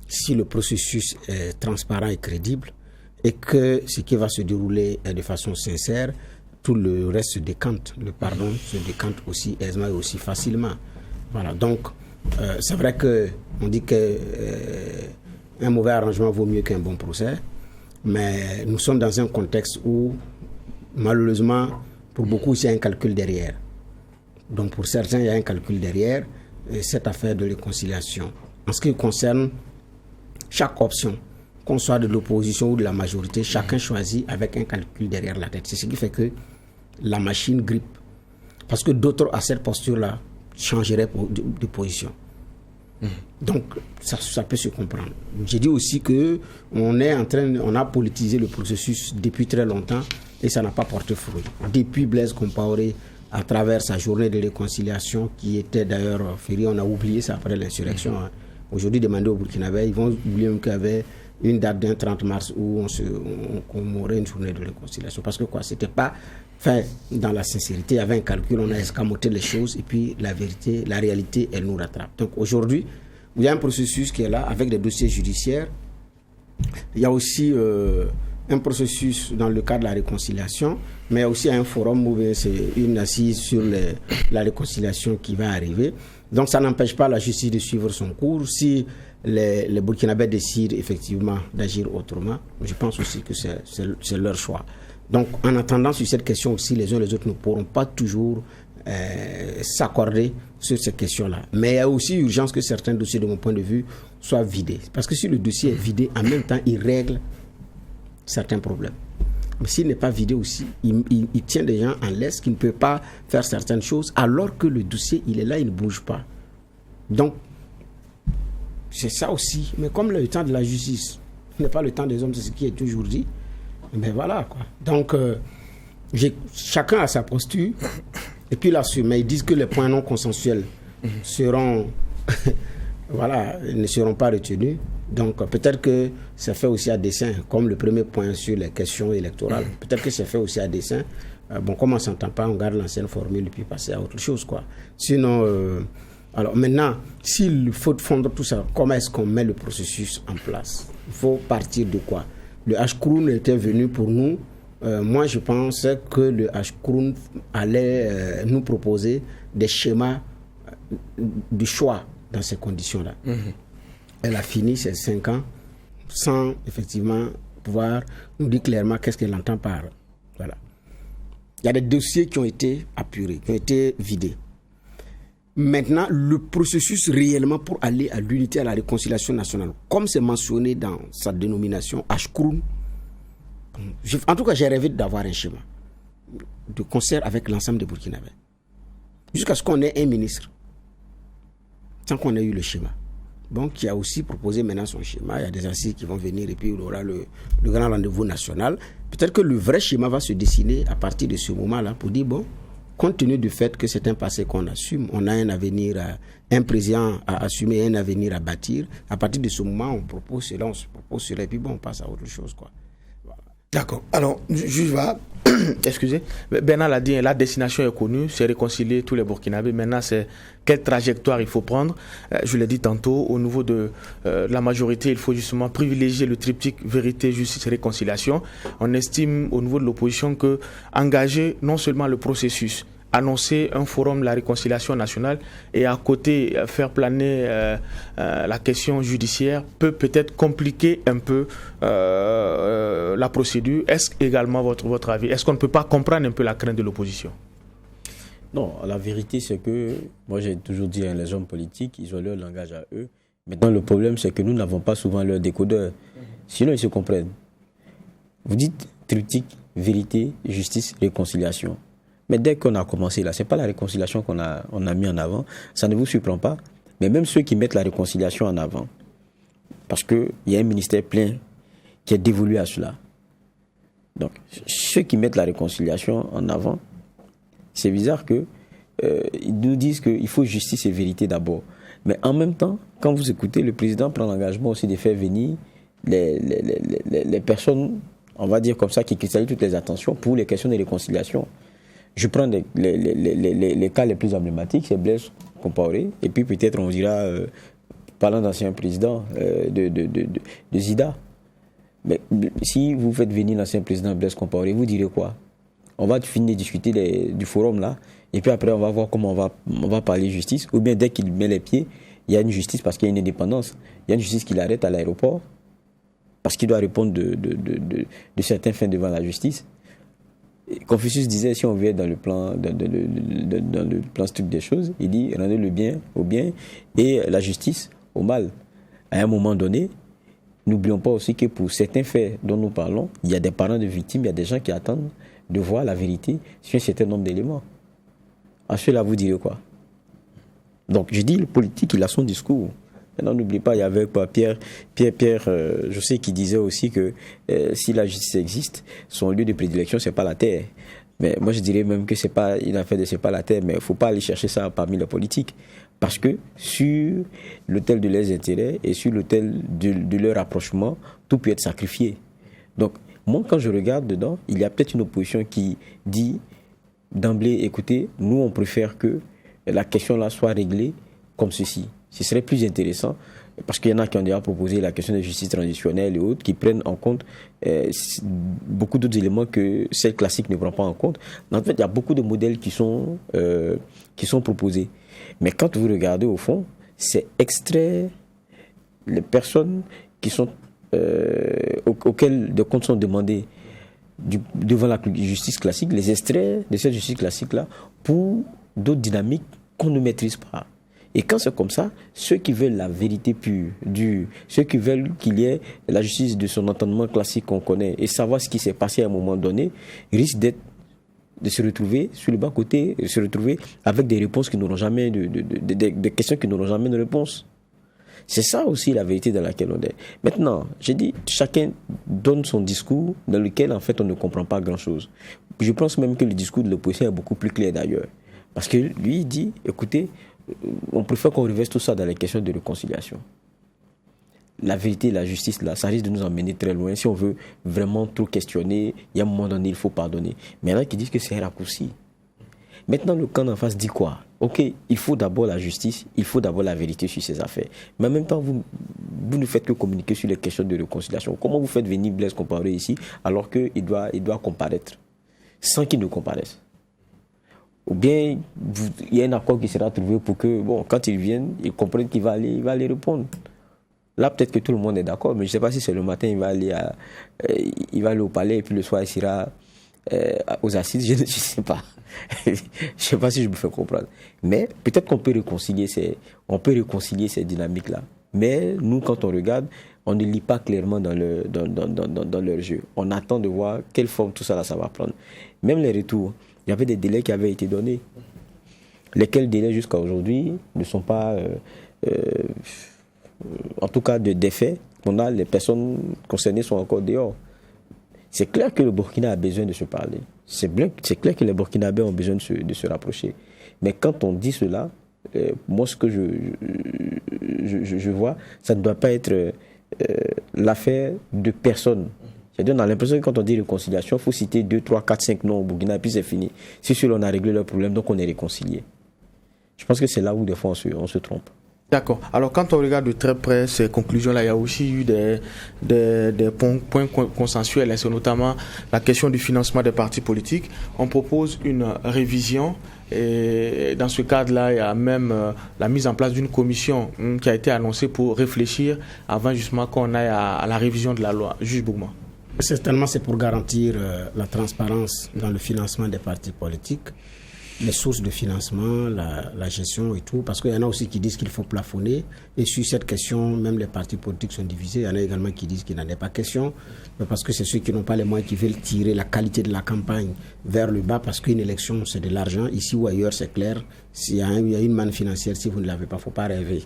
si le processus est transparent et crédible et que ce qui va se dérouler est de façon sincère. Tout le reste se décante. Le pardon se décante aussi aisément et aussi facilement. Voilà. Donc, c'est vrai qu'on dit qu'un mauvais arrangement vaut mieux qu'un bon procès, mais nous sommes dans un contexte où, malheureusement, pour beaucoup, il y a un calcul derrière. Donc, pour certains, il y a un calcul derrière cette affaire de réconciliation. En ce qui concerne chaque option, qu'on soit de l'opposition ou de la majorité, chacun choisit avec un calcul derrière la tête. C'est ce qui fait que la machine grippe. Parce que d'autres, à cette posture-là, changeraient de position. Donc, ça peut se comprendre. J'ai dit aussi qu'on a politisé le processus depuis très longtemps et ça n'a pas porté fruit. Depuis Blaise Compaoré, à travers sa journée de réconciliation, qui était d'ailleurs fériée, on a oublié ça après l'insurrection. Aujourd'hui, demander aux Burkinabés, ils vont oublier même qu'il y avait une date d'un 30 mars où on commémorait une journée de réconciliation. Parce que c'était pas fait dans la sincérité, il y avait un calcul, on a escamoté les choses et puis la vérité, la réalité, elle nous rattrape. Donc aujourd'hui, il y a un processus qui est là avec des dossiers judiciaires. Il y a aussi un processus dans le cadre de la réconciliation, mais il y a aussi un forum où c'est une assise sur la réconciliation qui va arriver. Donc ça n'empêche pas la justice de suivre son cours. Si les Burkinabés décident effectivement d'agir autrement, je pense aussi que c'est leur choix. Donc en attendant sur cette question aussi, les uns et les autres ne pourront pas toujours s'accorder sur ces questions-là. Mais il y a aussi urgence que certains dossiers, de mon point de vue, soient vidés. Parce que si le dossier est vidé, en même temps, il règle certains problèmes. Mais s'il n'est pas vidé aussi, il tient des gens en laisse qui ne peuvent pas faire certaines choses, alors que le dossier, il est là, il ne bouge pas. Donc, c'est ça aussi. Mais comme le temps de la justice n'est pas le temps des hommes, c'est ce qui est toujours dit, mais voilà, quoi. Donc, chacun a sa posture, et puis là, mais ils disent que les points non consensuels seront, voilà, ne seront pas retenus. Donc, peut-être que c'est fait aussi à dessein, comme le premier point sur les questions électorales. Peut-être que c'est fait aussi à dessein. Bon, comme on ne s'entend pas, on garde l'ancienne formule et puis passer à autre chose, quoi. Sinon, alors maintenant, s'il faut fondre tout ça, comment est-ce qu'on met le processus en place? Il faut partir de quoi? Le H-Kroun était venu pour nous. Moi, je pensais que le H-Kroun allait nous proposer des schémas de choix dans ces conditions-là. Elle a fini ses 5 ans sans effectivement pouvoir nous dire clairement qu'est-ce qu'elle entend par. Voilà. Il y a des dossiers qui ont été apurés, qui ont été vidés. Maintenant, le processus réellement pour aller à l'unité, à la réconciliation nationale, comme c'est mentionné dans sa dénomination, H-Kroun, en tout cas, j'ai rêvé d'avoir un schéma de concert avec l'ensemble des Burkinabés. Jusqu'à ce qu'on ait un ministre, sans qu'on ait eu le schéma. Donc, qui a aussi proposé maintenant son schéma. Il y a des assises qui vont venir et puis il y aura le grand rendez-vous national. Peut-être que le vrai schéma va se dessiner à partir de ce moment-là pour dire, bon, compte tenu du fait que c'est un passé qu'on assume, on a un avenir, un président à assumer, un avenir à bâtir. À partir de ce moment, on propose cela, et puis bon, on passe à autre chose, quoi. D'accord. Alors, juge va, excusez, Bernard l'a dit, la destination est connue, c'est réconcilier tous les Burkinabés. Maintenant, c'est quelle trajectoire il faut prendre. Je l'ai dit tantôt, au niveau de la majorité, il faut justement privilégier le triptyque vérité, justice et réconciliation. On estime au niveau de l'opposition que engager non seulement le processus, annoncer un forum de la réconciliation nationale et à côté faire planer la question judiciaire peut-être compliquer un peu la procédure. Est-ce également votre avis? Est-ce qu'on ne peut pas comprendre un peu la crainte de l'opposition? Non, la vérité c'est que, moi j'ai toujours dit, les hommes politiques, ils ont leur langage à eux. Maintenant le problème c'est que nous n'avons pas souvent leur décodeur. Sinon ils se comprennent. Vous dites triptyque, vérité, justice, réconciliation. Mais dès qu'on a commencé là, c'est pas la réconciliation qu'on a mis en avant, ça ne vous surprend pas. Mais même ceux qui mettent la réconciliation en avant, parce qu'il y a un ministère plein qui est dévolu à cela. Donc, ceux qui mettent la réconciliation en avant, c'est bizarre que ils nous disent qu'il faut justice et vérité d'abord. Mais en même temps, quand vous écoutez, le président prend l'engagement aussi de faire venir les personnes, on va dire comme ça, qui cristallisent toutes les attentions pour les questions de réconciliation. Je prends les cas les plus emblématiques, c'est Blaise Compaoré, et puis peut-être on dira, parlant d'ancien président, de Zida. Mais si vous faites venir l'ancien président Blaise Compaoré, vous direz quoi? On va finir de discuter du forum là, et puis après on va voir comment on va parler justice, ou bien dès qu'il met les pieds, il y a une justice parce qu'il y a une indépendance, il y a une justice qui l'arrête à l'aéroport, parce qu'il doit répondre de certains faits devant la justice. Confucius disait, si on veut être dans le plan strict des choses, il dit rendez le bien au bien et la justice au mal. À un moment donné, n'oublions pas aussi que pour certains faits dont nous parlons, il y a des parents de victimes, il y a des gens qui attendent de voir la vérité sur un certain nombre d'éléments. À cela, vous direz quoi? Donc, je dis, le politique, il a son discours. Maintenant, n'oubliez pas, il y avait Pierre, je sais qu'il disait aussi que si la justice existe, son lieu de prédilection, c'est pas la terre. Mais moi, je dirais même que c'est pas une affaire de c'est pas la terre, mais il faut pas aller chercher ça parmi les politiques. Parce que sur l'autel de leurs intérêts et sur l'autel de leur rapprochement, tout peut être sacrifié. Donc, moi, quand je regarde dedans, il y a peut-être une opposition qui dit d'emblée, écoutez, nous, on préfère que la question là soit réglée comme ceci. Ce serait plus intéressant, parce qu'il y en a qui ont déjà proposé la question de justice transitionnelle et autres, qui prennent en compte beaucoup d'autres éléments que celle classique ne prend pas en compte. En fait, il y a beaucoup de modèles qui sont proposés. Mais quand vous regardez au fond, c'est extrait les personnes qui sont, auxquelles des comptes sont demandés devant la justice classique, les extraits de cette justice classique-là, pour d'autres dynamiques qu'on ne maîtrise pas. Et quand c'est comme ça, ceux qui veulent la vérité pure, ceux qui veulent qu'il y ait la justice de son entendement classique qu'on connaît et savoir ce qui s'est passé à un moment donné, risquent de se retrouver sur le bas-côté, se retrouver avec des réponses qui n'auront jamais, des questions qui n'auront jamais de réponse. C'est ça aussi la vérité dans laquelle on est. Maintenant, j'ai dit, chacun donne son discours dans lequel en fait on ne comprend pas grand-chose. Je pense même que le discours de l'opposition est beaucoup plus clair d'ailleurs. Parce que lui, il dit, écoutez, on préfère qu'on reverse tout ça dans les questions de réconciliation. La vérité, la justice, là, ça risque de nous emmener très loin. Si on veut vraiment trop questionner, il y a un moment donné, il faut pardonner. Mais il y en a qui disent que c'est un raccourci. Maintenant, le camp d'en face dit quoi? Ok, il faut d'abord la justice, il faut d'abord la vérité sur ces affaires. Mais en même temps, vous ne faites que communiquer sur les questions de réconciliation. Comment vous faites venir Blaise Compaoré ici alors qu'il doit comparaître sans qu'il ne comparaisse? Ou bien, il y a un accord qui sera trouvé pour que, bon, quand ils viennent, ils comprennent qu'il va aller répondre. Là, peut-être que tout le monde est d'accord, mais je ne sais pas si c'est le matin, il va aller au palais et puis le soir, il sera aux assises, je ne sais pas. Je ne sais pas si je me fais comprendre. Mais peut-être qu'on peut réconcilier ces dynamiques-là. Mais nous, quand on regarde, on ne lit pas clairement dans leur jeu. On attend de voir quelle forme tout ça, là, ça va prendre. Même les retours, il y avait des délais qui avaient été donnés. Lesquels délais jusqu'à aujourd'hui ne sont pas... en tout cas, des faits qu'on a, les personnes concernées sont encore dehors. C'est clair que le Burkina a besoin de se parler. C'est clair que les Burkinabés ont besoin de se rapprocher. Mais quand on dit cela, moi, ce que je vois, ça ne doit pas être l'affaire de personne. C'est-à-dire, on a l'impression que quand on dit réconciliation, il faut citer 2, 3, 4, 5 noms au Burkina, et puis c'est fini. C'est sûr, on a réglé leur problème, donc on est réconcilié. Je pense que c'est là où, des fois, on se trompe. D'accord. Alors, quand on regarde de très près ces conclusions-là, il y a aussi eu des points consensuels. C'est notamment la question du financement des partis politiques. On propose une révision. Et dans ce cadre-là, il y a même la mise en place d'une commission qui a été annoncée pour réfléchir avant justement qu'on aille à la révision de la loi. Juge Bougma. Certainement, c'est pour garantir la transparence dans le financement des partis politiques, les sources de financement, la gestion et tout, parce qu'il y en a aussi qui disent qu'il faut plafonner, et sur cette question, même les partis politiques sont divisés. Il y en a également qui disent qu'il n'en est pas question, parce que c'est ceux qui n'ont pas les moyens qui veulent tirer la qualité de la campagne vers le bas, parce qu'une élection, c'est de l'argent. Ici ou ailleurs, c'est clair, s'il y a une manne financière, si vous ne l'avez pas, il ne faut pas rêver.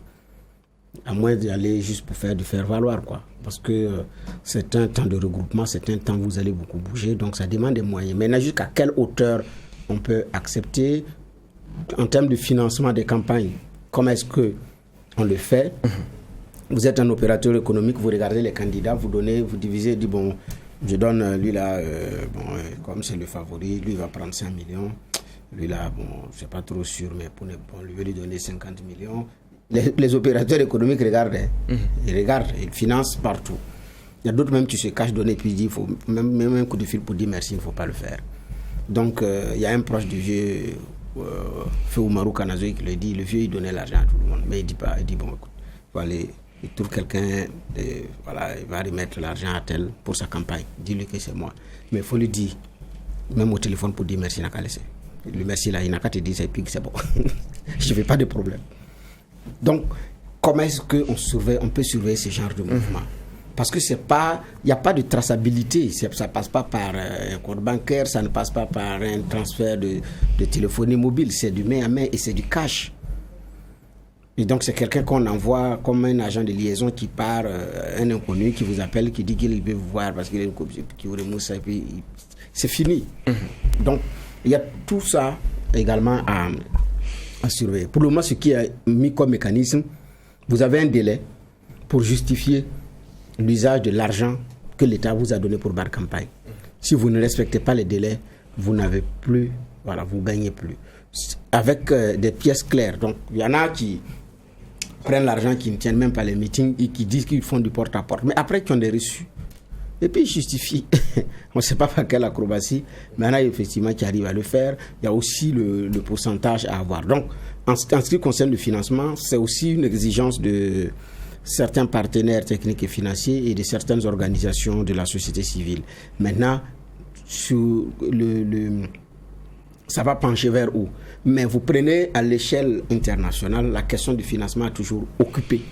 À moins d'aller juste pour faire du faire-valoir, quoi. Parce que c'est un temps de regroupement, c'est un temps où vous allez beaucoup bouger, donc ça demande des moyens. Maintenant, jusqu'à quelle hauteur on peut accepter en termes de financement des campagnes? Comment est-ce qu'on le fait? Vous êtes un opérateur économique, vous regardez les candidats, vous divisez, dit bon, je donne lui là, comme c'est le favori, lui va prendre 5 millions, lui là, bon, je ne suis pas trop sûr, mais on lui veut lui donner 50 millions. Les opérateurs économiques regardent, ils financent partout. Il y a d'autres même qui se cachent, donner, puis ils disent, il faut même un coup de fil pour dire merci, il ne faut pas le faire. Donc, il y a un proche du vieux, Feu Oumarou Kanazoui, qui le dit, le vieux, il donnait l'argent à tout le monde. Mais il dit pas, il dit, bon, écoute, il va aller, il trouve quelqu'un, voilà, il va remettre l'argent à tel pour sa campagne. Dis-lui que c'est moi. Mais il faut lui dire, même au téléphone pour dire merci, il n'a qu'à laisser. Le merci là, il n'a qu'à te dire, c'est bon. Je ne fais pas de problème. Donc, comment est-ce qu'on peut surveiller ce genre de mouvement? Parce que il n'y a pas de traçabilité. Ça ne passe pas par un compte bancaire, ça ne passe pas par un transfert de téléphonie mobile. C'est du main à main et c'est du cash. Et donc, c'est quelqu'un qu'on envoie comme un agent de liaison qui part, un inconnu qui vous appelle, qui dit qu'il veut vous voir parce qu'il a une copie, qui vous remonte ça, et puis c'est fini. Donc, il y a tout ça également à surveiller. Pour le moment, ce qui est mis comme mécanisme, vous avez un délai pour justifier l'usage de l'argent que l'État vous a donné pour barre campagne. Si vous ne respectez pas les délais, vous n'avez plus, voilà, vous ne gagnez plus. Avec des pièces claires. Donc, il y en a qui prennent l'argent, qui ne tiennent même pas les meetings et qui disent qu'ils font du porte-à-porte. Mais après, qui ont des reçus. Et puis, ils justifient. On ne sait pas par quelle acrobatie, mais il y en a effectivement qui arrivent à le faire. Il y a aussi le pourcentage à avoir. Donc, en ce qui concerne le financement, c'est aussi une exigence de certains partenaires techniques et financiers et de certaines organisations de la société civile. Maintenant, sur ça va pencher vers où? Mais vous prenez à l'échelle internationale, la question du financement a toujours occupé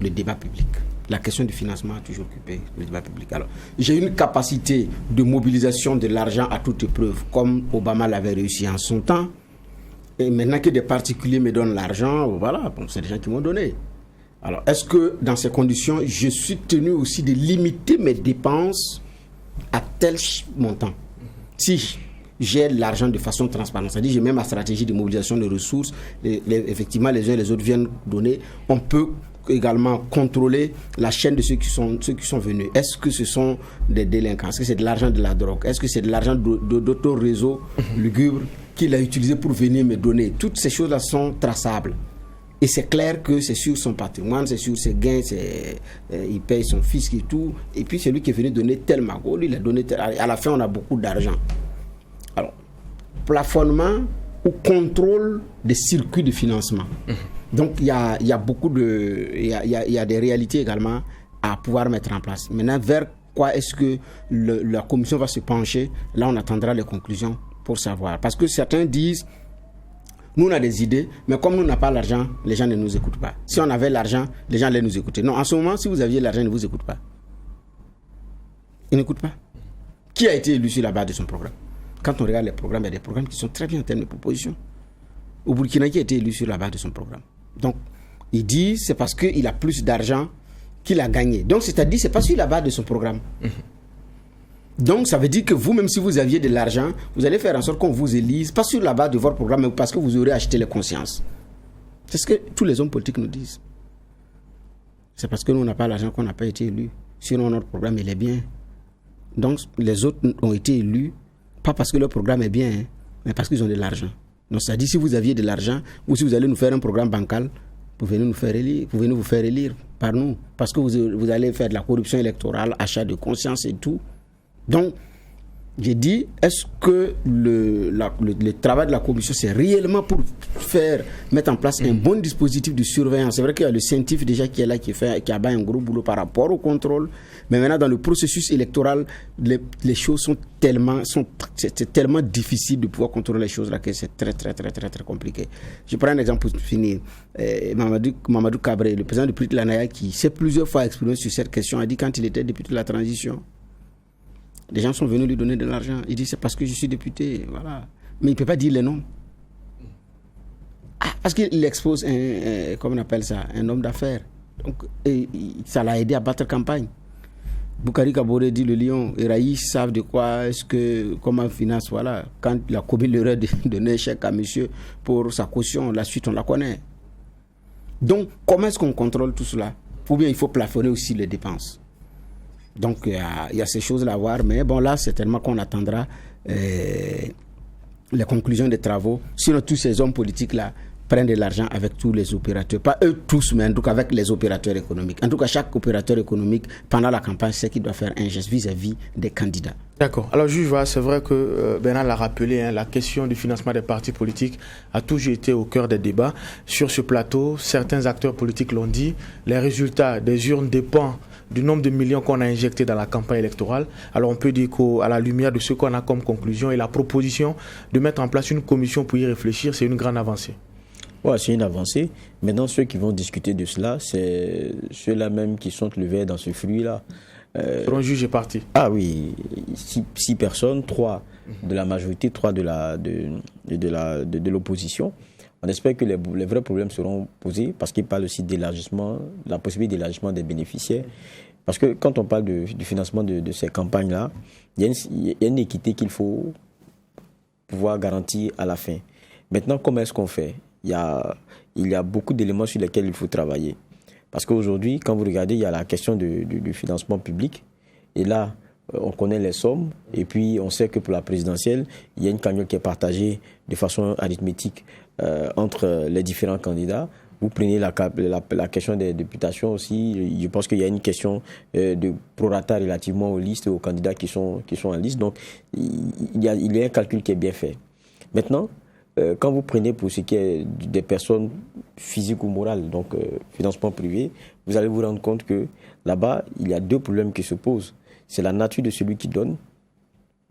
le débat public. La question du financement a toujours occupé le débat public. Alors, j'ai une capacité de mobilisation de l'argent à toute épreuve, comme Obama l'avait réussi en son temps. Et maintenant que des particuliers me donnent l'argent, voilà, bon, c'est des gens qui m'ont donné. Alors, est-ce que dans ces conditions, je suis tenu aussi de limiter mes dépenses à tel montant? Si j'ai l'argent de façon transparente, c'est-à-dire j'ai même ma stratégie de mobilisation de ressources, effectivement les uns et les autres viennent donner, on peut également contrôler la chaîne de ceux qui sont venus. Est-ce que ce sont des délinquants? Est-ce que c'est de l'argent de la drogue? Est-ce que c'est de l'argent d'autres réseaux lugubres qu'il a utilisé pour venir me donner? Toutes ces choses-là sont traçables. Et c'est clair que c'est sur son patrimoine, c'est sur ses gains, il paye son fisc et tout. Et puis c'est lui qui est venu donner tel magot, lui il a donné tel. À la fin, on a beaucoup d'argent. Alors, plafonnement ou contrôle des circuits de financement. Donc il y a beaucoup de, il y a des réalités également à pouvoir mettre en place. Maintenant, vers quoi est-ce que la commission va se pencher? Là, on attendra les conclusions pour savoir. Parce que certains disent, nous on a des idées, mais comme nous n'avons pas l'argent, les gens ne nous écoutent pas. Si on avait l'argent, les gens allaient nous écouter. Non, en ce moment, si vous aviez l'argent, ils ne vous écoutent pas. Ils n'écoutent pas. Qui a été élu sur la base de son programme? Quand on regarde les programmes, il y a des programmes qui sont très bien en termes de propositions. Au Burkina, qui a été élu sur la base de son programme. Donc, il dit c'est parce qu'il a plus d'argent qu'il a gagné. Donc, c'est-à-dire c'est pas sur la base de son programme. Donc, ça veut dire que vous, même si vous aviez de l'argent, vous allez faire en sorte qu'on vous élise, pas sur la base de votre programme, mais parce que vous aurez acheté les consciences. C'est ce que tous les hommes politiques nous disent. C'est parce que nous, on n'a pas l'argent qu'on n'a pas été élu. Sinon, notre programme, il est bien. Donc, les autres ont été élus, pas parce que leur programme est bien, mais parce qu'ils ont de l'argent. Donc, ça dit, si vous aviez de l'argent, ou si vous allez nous faire un programme bancal, vous venez nous faire élire, vous venez vous faire élire par nous, parce que vous allez faire de la corruption électorale, achat de conscience et tout. Donc, j'ai dit, est-ce que le travail de la commission, c'est réellement pour mettre en place un bon dispositif de surveillance? C'est vrai qu'il y a le scientifique déjà qui est là, qui a un gros boulot par rapport au contrôle, mais maintenant dans le processus électoral, les choses sont c'est tellement difficile de pouvoir contrôler les choses là que c'est très compliqué. Je prends un exemple pour finir. Mamadou Cabré, le président du Petit Lanaya, qui s'est plusieurs fois exprimé sur cette question, a dit quand il était député de la transition, les gens sont venus lui donner de l'argent. Il dit c'est parce que je suis député, voilà. Mais il ne peut pas dire les noms. Parce qu'il expose comment on appelle ça, un homme d'affaires. Donc, ça l'a aidé à battre campagne. Boukari Kaboré dit le lion et Raïs savent de quoi comment finance, voilà. Quand il a commis l'erreur de donner un chèque à monsieur pour sa caution, la suite on la connaît. Donc, comment est-ce qu'on contrôle tout cela? Ou bien il faut plafonner aussi les dépenses. Donc, il y a ces choses-là à voir. Mais bon, là, c'est tellement qu'on attendra les conclusions des travaux. Sinon, tous ces hommes politiques-là prennent de l'argent avec tous les opérateurs. Pas eux tous, mais en tout cas avec les opérateurs économiques. En tout cas, chaque opérateur économique, pendant la campagne, sait qu'il doit faire un geste vis-à-vis des candidats. D'accord. Alors, juge, c'est vrai que Bernard l'a rappelé, la question du financement des partis politiques a toujours été au cœur des débats. Sur ce plateau, certains acteurs politiques l'ont dit, les résultats des urnes dépendent du nombre de millions qu'on a injectés dans la campagne électorale. Alors on peut dire qu'à la lumière de ce qu'on a comme conclusion et la proposition de mettre en place une commission pour y réfléchir, c'est une grande avancée. Oui, c'est une avancée. Maintenant, ceux qui vont discuter de cela, c'est ceux-là même qui sont levés dans ce fruit-là. Selon juge est parti. Ah oui, 6 personnes, 3 de la majorité, 3 de l'opposition. On espère que les vrais problèmes seront posés parce qu'il parle aussi d'élargissement, la possibilité d'élargissement des bénéficiaires. Parce que quand on parle du financement de ces campagnes-là, il y a une équité qu'il faut pouvoir garantir à la fin. Maintenant, comment est-ce qu'on fait? Il y a beaucoup d'éléments sur lesquels il faut travailler. Parce qu'aujourd'hui, quand vous regardez, il y a la question du financement public. Et là, on connaît les sommes. Et puis, on sait que pour la présidentielle, il y a une cagnotte qui est partagée de façon arithmétique entre les différents candidats. Vous prenez la question des députations aussi. Je pense qu'il y a une question de prorata relativement aux listes et aux candidats qui sont en liste. Donc, il y a un calcul qui est bien fait. Maintenant, quand vous prenez pour ce qui est des personnes physiques ou morales, donc financement privé, vous allez vous rendre compte que là-bas, il y a 2 problèmes qui se posent. C'est la nature de celui qui donne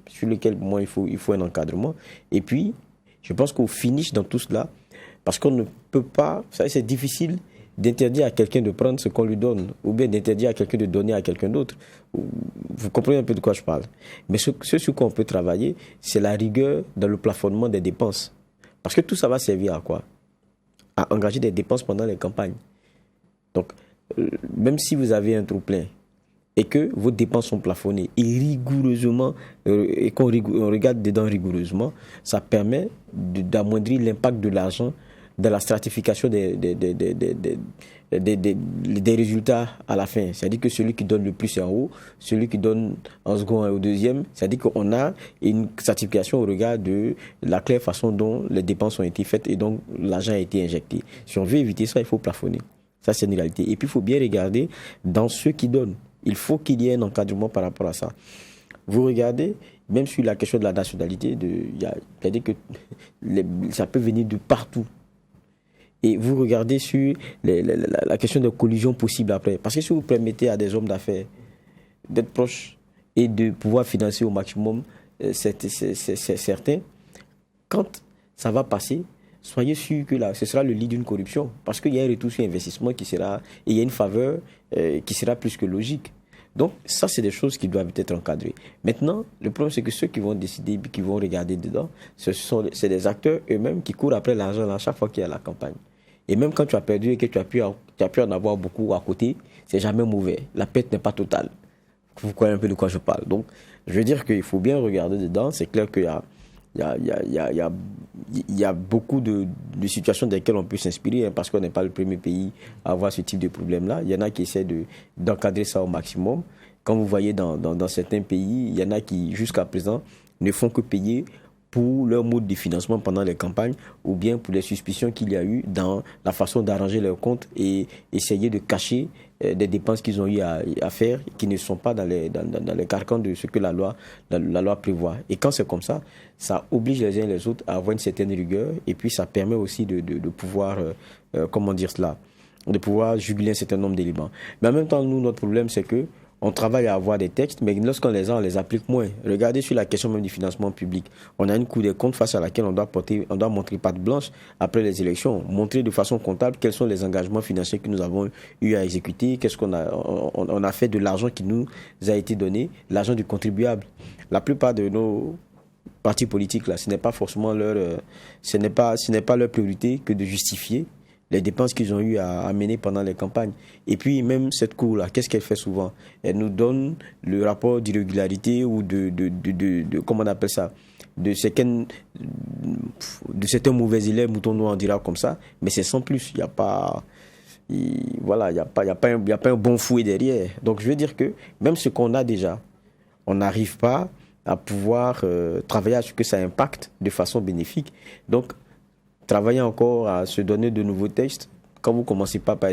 sur lesquels, moi, il faut un encadrement. Et puis, je pense qu'au finish dans tout cela, parce qu'on ne peut pas, c'est difficile d'interdire à quelqu'un de prendre ce qu'on lui donne, ou bien d'interdire à quelqu'un de donner à quelqu'un d'autre. Vous comprenez un peu de quoi je parle. Mais ce sur quoi on peut travailler, c'est la rigueur dans le plafonnement des dépenses. Parce que tout ça va servir à quoi? À engager des dépenses pendant les campagnes. Donc, même si vous avez un trou plein et que vos dépenses sont plafonnées et rigoureusement, et qu'on regarde dedans rigoureusement, ça permet d'amoindrir l'impact de l'argent dans la stratification des résultats à la fin. C'est-à-dire que celui qui donne le plus est en haut, celui qui donne en second est au deuxième. C'est-à-dire qu'on a une stratification au regard de la claire façon dont les dépenses ont été faites et dont l'argent a été injecté. Si on veut éviter ça, il faut plafonner. Ça, c'est une réalité. Et puis, il faut bien regarder dans ceux qui donnent. Il faut qu'il y ait un encadrement par rapport à ça. Vous regardez, même sur la question de la nationalité, c'est-à-dire que ça peut venir de partout. Et vous regardez sur la question de collusion possible après. Parce que si vous permettez à des hommes d'affaires d'être proches et de pouvoir financer au maximum certains, quand ça va passer, soyez sûr que là, ce sera le lit d'une corruption. Parce qu'il y a un retour sur investissement qui sera, et il y a une faveur qui sera plus que logique. Donc, ça, c'est des choses qui doivent être encadrées. Maintenant, le problème, c'est que ceux qui vont décider, qui vont regarder dedans, c'est des acteurs eux-mêmes qui courent après l'argent à chaque fois qu'il y a la campagne. Et même quand tu as perdu et que tu as pu en avoir beaucoup à côté, c'est jamais mauvais. La perte n'est pas totale. Vous voyez un peu de quoi je parle. Donc, je veux dire qu'il faut bien regarder dedans. C'est clair qu'il y a beaucoup de situations dans lesquelles on peut s'inspirer, parce qu'on n'est pas le premier pays à avoir ce type de problème-là. Il y en a qui essaient d'encadrer ça au maximum. Quand vous voyez dans certains pays, il y en a qui, jusqu'à présent, ne font que payer pour leur mode de financement pendant les campagnes, ou bien pour les suspicions qu'il y a eu dans la façon d'arranger leurs comptes et essayer de cacher des dépenses qu'ils ont eu à faire, qui ne sont pas dans les carcans de ce que la loi prévoit. Et quand c'est comme ça, ça oblige les uns et les autres à avoir une certaine rigueur, et puis ça permet aussi de pouvoir, de pouvoir juguler un certain nombre d'éléments. Mais en même temps, nous, notre problème, c'est que on travaille à avoir des textes, mais lorsqu'on les a, on les applique moins. Regardez sur la question même du financement public. On a une Cour des comptes face à laquelle on doit montrer patte blanche après les élections, montrer de façon comptable quels sont les engagements financiers que nous avons eu à exécuter, qu'est-ce qu'on a fait de l'argent qui nous a été donné, l'argent du contribuable. La plupart de nos partis politiques, là, ce n'est pas forcément ce n'est pas leur priorité que de justifier les dépenses qu'ils ont eu à mener pendant les campagnes. Et puis, même cette cour-là, qu'est-ce qu'elle fait souvent? Elle nous donne le rapport d'irrégularité ou comment on appelle ça? De certains mauvais élèves, moutons-nous, on dira comme ça, mais c'est sans plus. Il n'y a pas... Voilà, il n'y a pas un bon fouet derrière. Donc, je veux dire que même ce qu'on a déjà, on n'arrive pas à pouvoir travailler à ce que ça impacte de façon bénéfique. Donc, travailler encore à se donner de nouveaux textes. Quand vous ne commencez pas par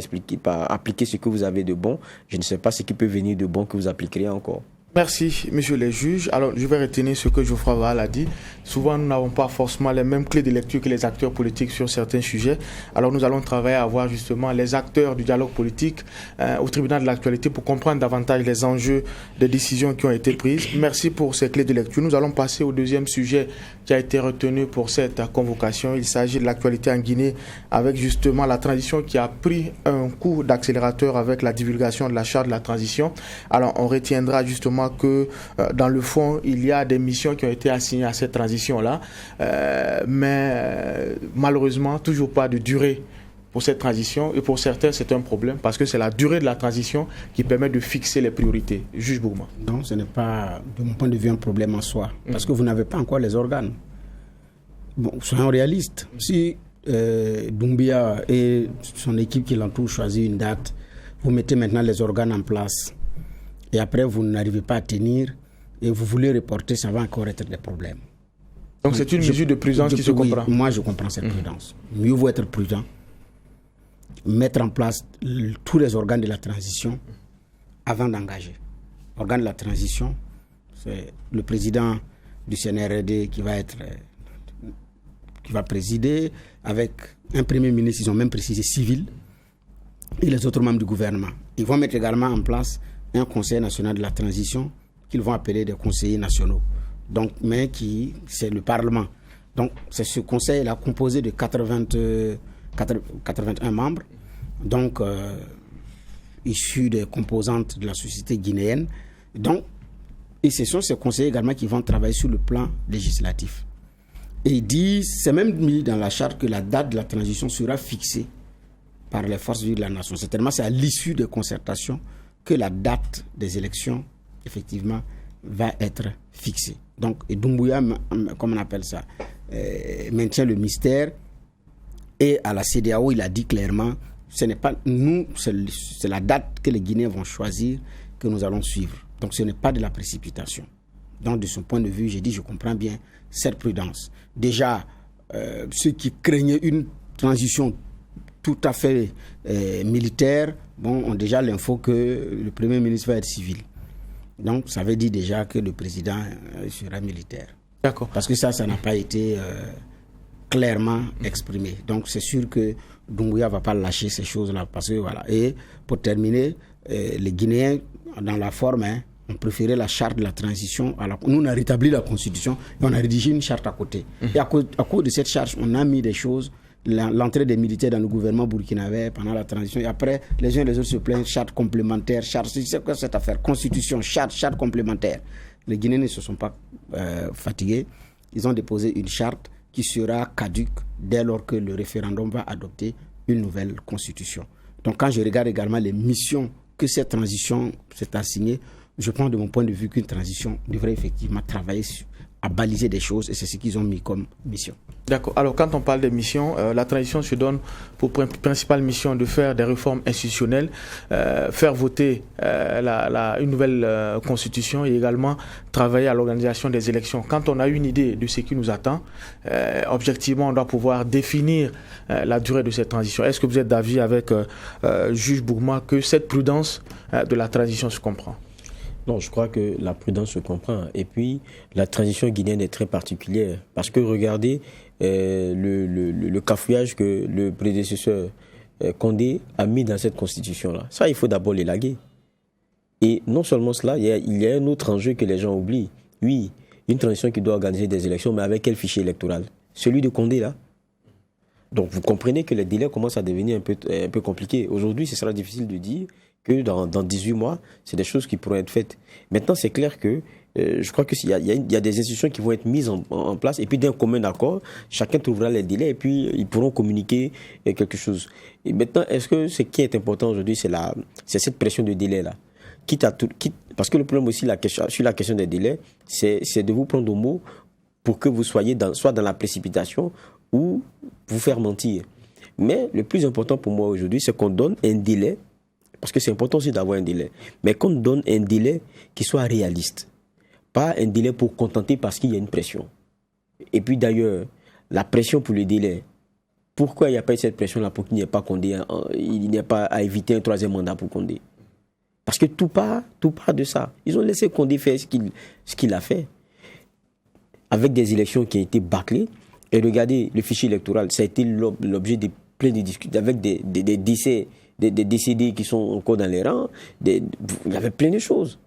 appliquer ce que vous avez de bon, je ne sais pas ce qui peut venir de bon que vous appliquerez encore. Merci, messieurs les juges. Alors, je vais retenir ce que Geoffroy Waal a dit. Souvent, nous n'avons pas forcément les mêmes clés de lecture que les acteurs politiques sur certains sujets. Alors, nous allons travailler à voir justement les acteurs du dialogue politique au tribunal de l'actualité pour comprendre davantage les enjeux des décisions qui ont été prises. Merci pour ces clés de lecture. Nous allons passer au deuxième sujet qui a été retenu pour cette convocation. Il s'agit de l'actualité en Guinée avec justement la transition qui a pris un coup d'accélérateur avec la divulgation de la charte de la transition. Alors, on retiendra justement que dans le fond, il y a des missions qui ont été assignées à cette transition-là, mais malheureusement, toujours pas de durée pour cette transition. Et pour certains, c'est un problème parce que c'est la durée de la transition qui permet de fixer les priorités. Juge Bourma. Non, ce n'est pas, de mon point de vue, un problème en soi, parce que vous n'avez pas encore les organes. Bon, soyons réalistes. Si Doumbia et son équipe qui l'entoure choisissent une date, vous mettez maintenant les organes en place, et après vous n'arrivez pas à tenir et vous voulez reporter, ça va encore être des problèmes. Donc c'est une mesure de prudence qui se comprend. Moi je comprends cette prudence. Mieux vaut être prudent, mettre en place tous les organes de la transition avant d'engager. Organe de la transition, c'est le président du CNRD qui va présider, avec un premier ministre, ils ont même précisé civil, et les autres membres du gouvernement. Ils vont mettre également en place un conseil national de la transition qu'ils vont appeler des conseillers nationaux. Donc, mais c'est le Parlement. Donc, c'est ce conseil-là composé de 81 membres, donc issus des composantes de la société guinéenne. Donc, et ce sont ces conseillers également qui vont travailler sur le plan législatif. Et il dit, c'est même mis dans la charte que la date de la transition sera fixée par les forces vives de la nation. Certainement, c'est à l'issue des concertations que la date des élections, effectivement, va être fixée. Donc, et Doumbouya, comme on appelle ça, maintient le mystère. Et à la CEDEAO, il a dit clairement, ce n'est pas nous, c'est la date que les Guinéens vont choisir que nous allons suivre. Donc, ce n'est pas de la précipitation. Donc, de son point de vue, j'ai dit, je comprends bien cette prudence. Déjà, ceux qui craignaient une transition tout à fait militaire, ont déjà l'info que le Premier ministre va être civil. Donc, ça veut dire déjà que le président sera militaire. D'accord. Parce que ça n'a pas été clairement exprimé. Donc, c'est sûr que Doumbouya ne va pas lâcher ces choses-là. Parce que, voilà. Et pour terminer, les Guinéens, dans la forme, ont préféré la charte de la transition. Nous, on a rétabli la Constitution et on a rédigé une charte à côté. Et à cause de cette charte, on a mis des choses, l'entrée des militaires dans le gouvernement burkinabé pendant la transition. Et après, les uns et les autres se plaignent, charte complémentaire, charte. C'est quoi cette affaire? Constitution, charte complémentaire. Les Guinéens ne se sont pas fatigués. Ils ont déposé une charte qui sera caduque dès lors que le référendum va adopter une nouvelle constitution. Donc, quand je regarde également les missions que cette transition s'est assignée, je pense de mon point de vue qu'une transition devrait effectivement travailler à baliser des choses et c'est ce qu'ils ont mis comme mission. D'accord. Alors, quand on parle des missions, la transition se donne pour principale mission de faire des réformes institutionnelles, faire voter une nouvelle constitution et également travailler à l'organisation des élections. Quand on a une idée de ce qui nous attend, objectivement, on doit pouvoir définir la durée de cette transition. Est-ce que vous êtes d'avis avec Juge Bourma que cette prudence de la transition se comprend? Non, je crois que la prudence se comprend. Et puis, la transition guinéenne est très particulière. Parce que regardez le cafouillage que le prédécesseur Condé a mis dans cette constitution-là. Ça, il faut d'abord l'élaguer. Et non seulement cela, il y a un autre enjeu que les gens oublient. Oui, une transition qui doit organiser des élections, mais avec quel fichier électoral? Celui de Condé, là. Donc, vous comprenez que les délais commencent à devenir un peu compliqués. Aujourd'hui, ce sera difficile de dire que dans 18 mois, c'est des choses qui pourraient être faites. Maintenant, c'est clair que je crois qu'il y a des institutions qui vont être mises en place et puis d'un commun accord, chacun trouvera les délais et puis ils pourront communiquer quelque chose. Et maintenant, est-ce que ce qui est important aujourd'hui, c'est cette pression de délai-là? Parce que le problème aussi sur la question des délais, c'est de vous prendre au mot pour que vous soyez soit dans la précipitation ou vous faire mentir. Mais le plus important pour moi aujourd'hui, c'est qu'on donne un délai. Parce que c'est important aussi d'avoir un délai. Mais qu'on donne un délai qui soit réaliste. Pas un délai pour contenter parce qu'il y a une pression. Et puis d'ailleurs, la pression pour le délai. Pourquoi il n'y a pas eu cette pression-là pour qu'il n'y ait pas Condé, il n'y ait pas à éviter un troisième mandat pour Condé? Parce que tout part de ça. Ils ont laissé Condé faire ce qu'il a fait. Avec des élections qui ont été bâclées. Et regardez, le fichier électoral, ça a été l'objet de plein de discussions avec des décès. Des décédés qui sont encore dans les rangs, il y avait plein de choses.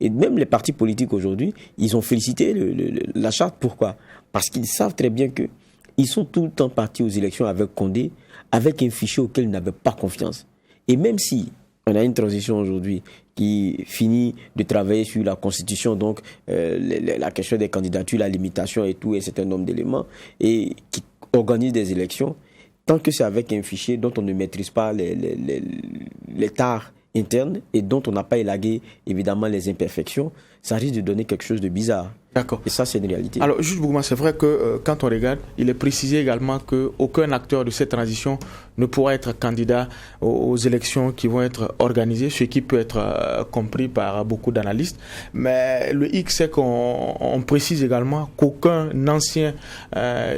Et même les partis politiques aujourd'hui, ils ont félicité la charte. Pourquoi? Parce qu'ils savent très bien qu'ils sont tout le temps partis aux élections avec Condé, avec un fichier auquel ils n'avaient pas confiance. Et même si on a une transition aujourd'hui qui finit de travailler sur la Constitution, donc la question des candidatures, la limitation et tout, et un certain nombre d'éléments, et qui organise des élections, tant que c'est avec un fichier dont on ne maîtrise pas les tares internes et dont on n'a pas élagué évidemment les imperfections, ça risque de donner quelque chose de bizarre. D'accord. Et ça, c'est une réalité. Alors, Juge Bourma, c'est vrai que quand on regarde, il est précisé également qu'aucun acteur de cette transition ne pourra être candidat aux élections qui vont être organisées, ce qui peut être compris par beaucoup d'analystes. Mais le hic, c'est qu'on précise également qu'aucun ancien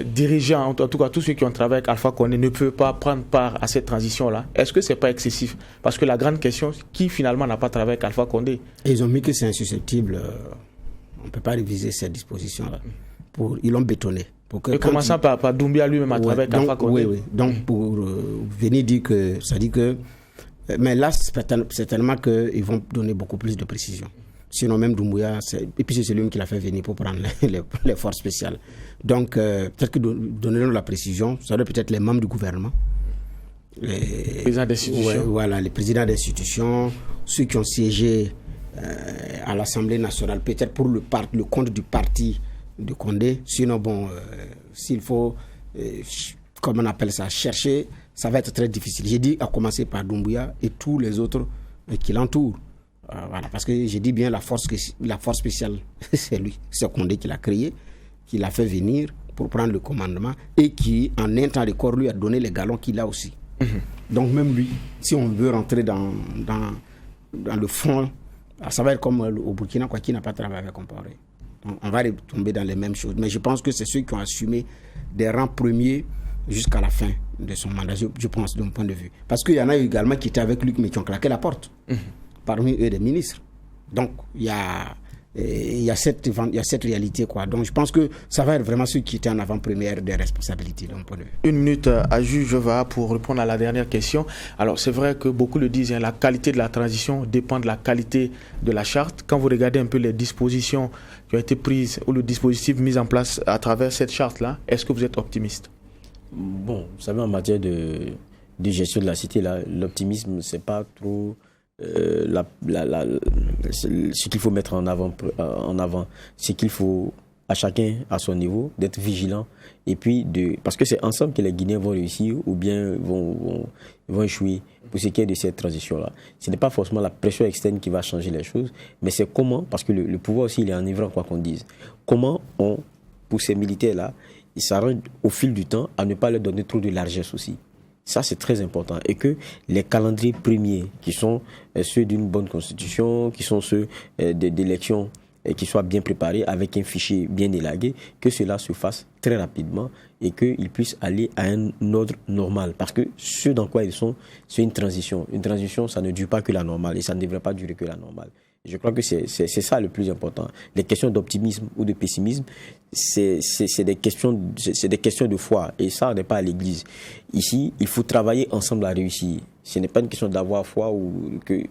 dirigeant, en tout cas tous ceux qui ont travaillé avec Alpha Condé, ne peut pas prendre part à cette transition-là. Est-ce que ce n'est pas excessif? Parce que la grande question, qui finalement n'a pas travaillé avec Alpha Condé? Et ils ont mis que c'est insusceptible. On ne peut pas réviser cette disposition-là. Ils l'ont bétonné. Et commençant par Doumbia lui-même à travers Alpha Condé. Oui. Donc, pour venir dire que... Ça dit que... Mais là, certainement qu'ils vont donner beaucoup plus de précision. Sinon, même Doumbouya, et puis c'est lui qui l'a fait venir pour prendre les forces spéciales. Donc, peut-être que donner la précision, ça doit peut-être les membres du gouvernement. Les présidents d'institutions. Ouais, voilà, les présidents d'institutions, ceux qui ont siégé à l'Assemblée nationale, peut-être pour le compte du parti de Condé. Sinon, bon, s'il faut, comment on appelle ça, chercher, ça va être très difficile. J'ai dit à commencer par Doumbouya et tous les autres qui l'entourent. Voilà, parce que j'ai dit bien la force spéciale, c'est lui, c'est Condé qui l'a créé, qui l'a fait venir pour prendre le commandement et qui, en un temps record, lui a donné les galons qu'il a aussi. Donc même lui, si on veut rentrer dans le fond, ça va être comme au Burkina, quoi, qui n'a pas travaillé avec Compaoré. On va retomber dans les mêmes choses. Mais je pense que c'est ceux qui ont assumé des rangs premiers jusqu'à la fin de son mandat, je pense, de mon point de vue. Parce qu'il y en a également qui étaient avec lui, mais qui ont claqué la porte. Parmi eux, des ministres. Donc, il y a cette réalité, quoi. Donc, je pense que ça va être vraiment ceux qui étaient en avant-première des responsabilités, de mon point de vue. Une minute à Juge Va pour répondre à la dernière question. Alors, c'est vrai que beaucoup le disent, la qualité de la transition dépend de la qualité de la charte. Quand vous regardez un peu les dispositions qui ont été prises ou le dispositif mis en place à travers cette charte-là, est-ce que vous êtes optimiste? Bon, vous savez, en matière de gestion de la cité, là, l'optimisme, c'est pas trop ce qu'il faut mettre en avant, c'est qu'il faut à chacun à son niveau d'être vigilant et puis parce que c'est ensemble que les Guinéens vont réussir ou bien vont échouer pour ce qui est de cette transition-là. Ce n'est pas forcément la pression externe qui va changer les choses, mais c'est comment, parce que le pouvoir aussi il est enivrant, quoi qu'on dise, comment pour ces militaires-là, ils s'arrêtent au fil du temps à ne pas leur donner trop de largesse aussi. Ça, c'est très important. Et que les calendriers premiers, qui sont ceux d'une bonne constitution, qui sont ceux d'élections, qui soient bien préparés avec un fichier bien élagué, que cela se fasse très rapidement et qu'ils puissent aller à un ordre normal. Parce que ce dans quoi ils sont, c'est une transition. Une transition, ça ne dure pas que la normale et ça ne devrait pas durer que la normale. Je crois que c'est ça le plus important. Les questions d'optimisme ou de pessimisme, c'est des questions de foi. Et ça, on n'est pas à l'église. Ici, il faut travailler ensemble à réussir. Ce n'est pas une question d'avoir foi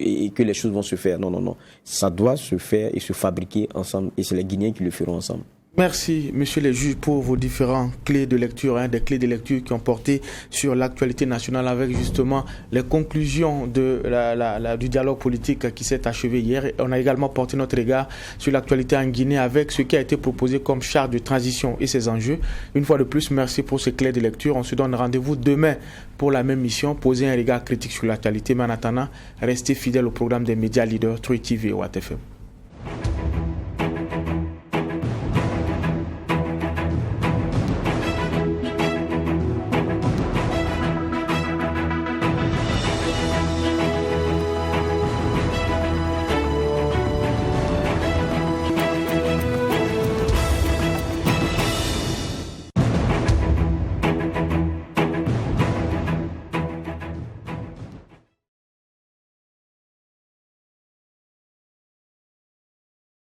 et que les choses vont se faire. Non, non, non. Ça doit se faire et se fabriquer ensemble. Et c'est les Guinéens qui le feront ensemble. Merci, monsieur les juges, pour vos différentes clés de lecture, des clés de lecture qui ont porté sur l'actualité nationale avec justement les conclusions du dialogue politique qui s'est achevé hier. Et on a également porté notre regard sur l'actualité en Guinée avec ce qui a été proposé comme charte de transition et ses enjeux. Une fois de plus, merci pour ces clés de lecture. On se donne rendez-vous demain pour la même mission, poser un regard critique sur l'actualité. Mais en attendant, restez fidèles au programme des médias leaders, Troy TV et Watt FM.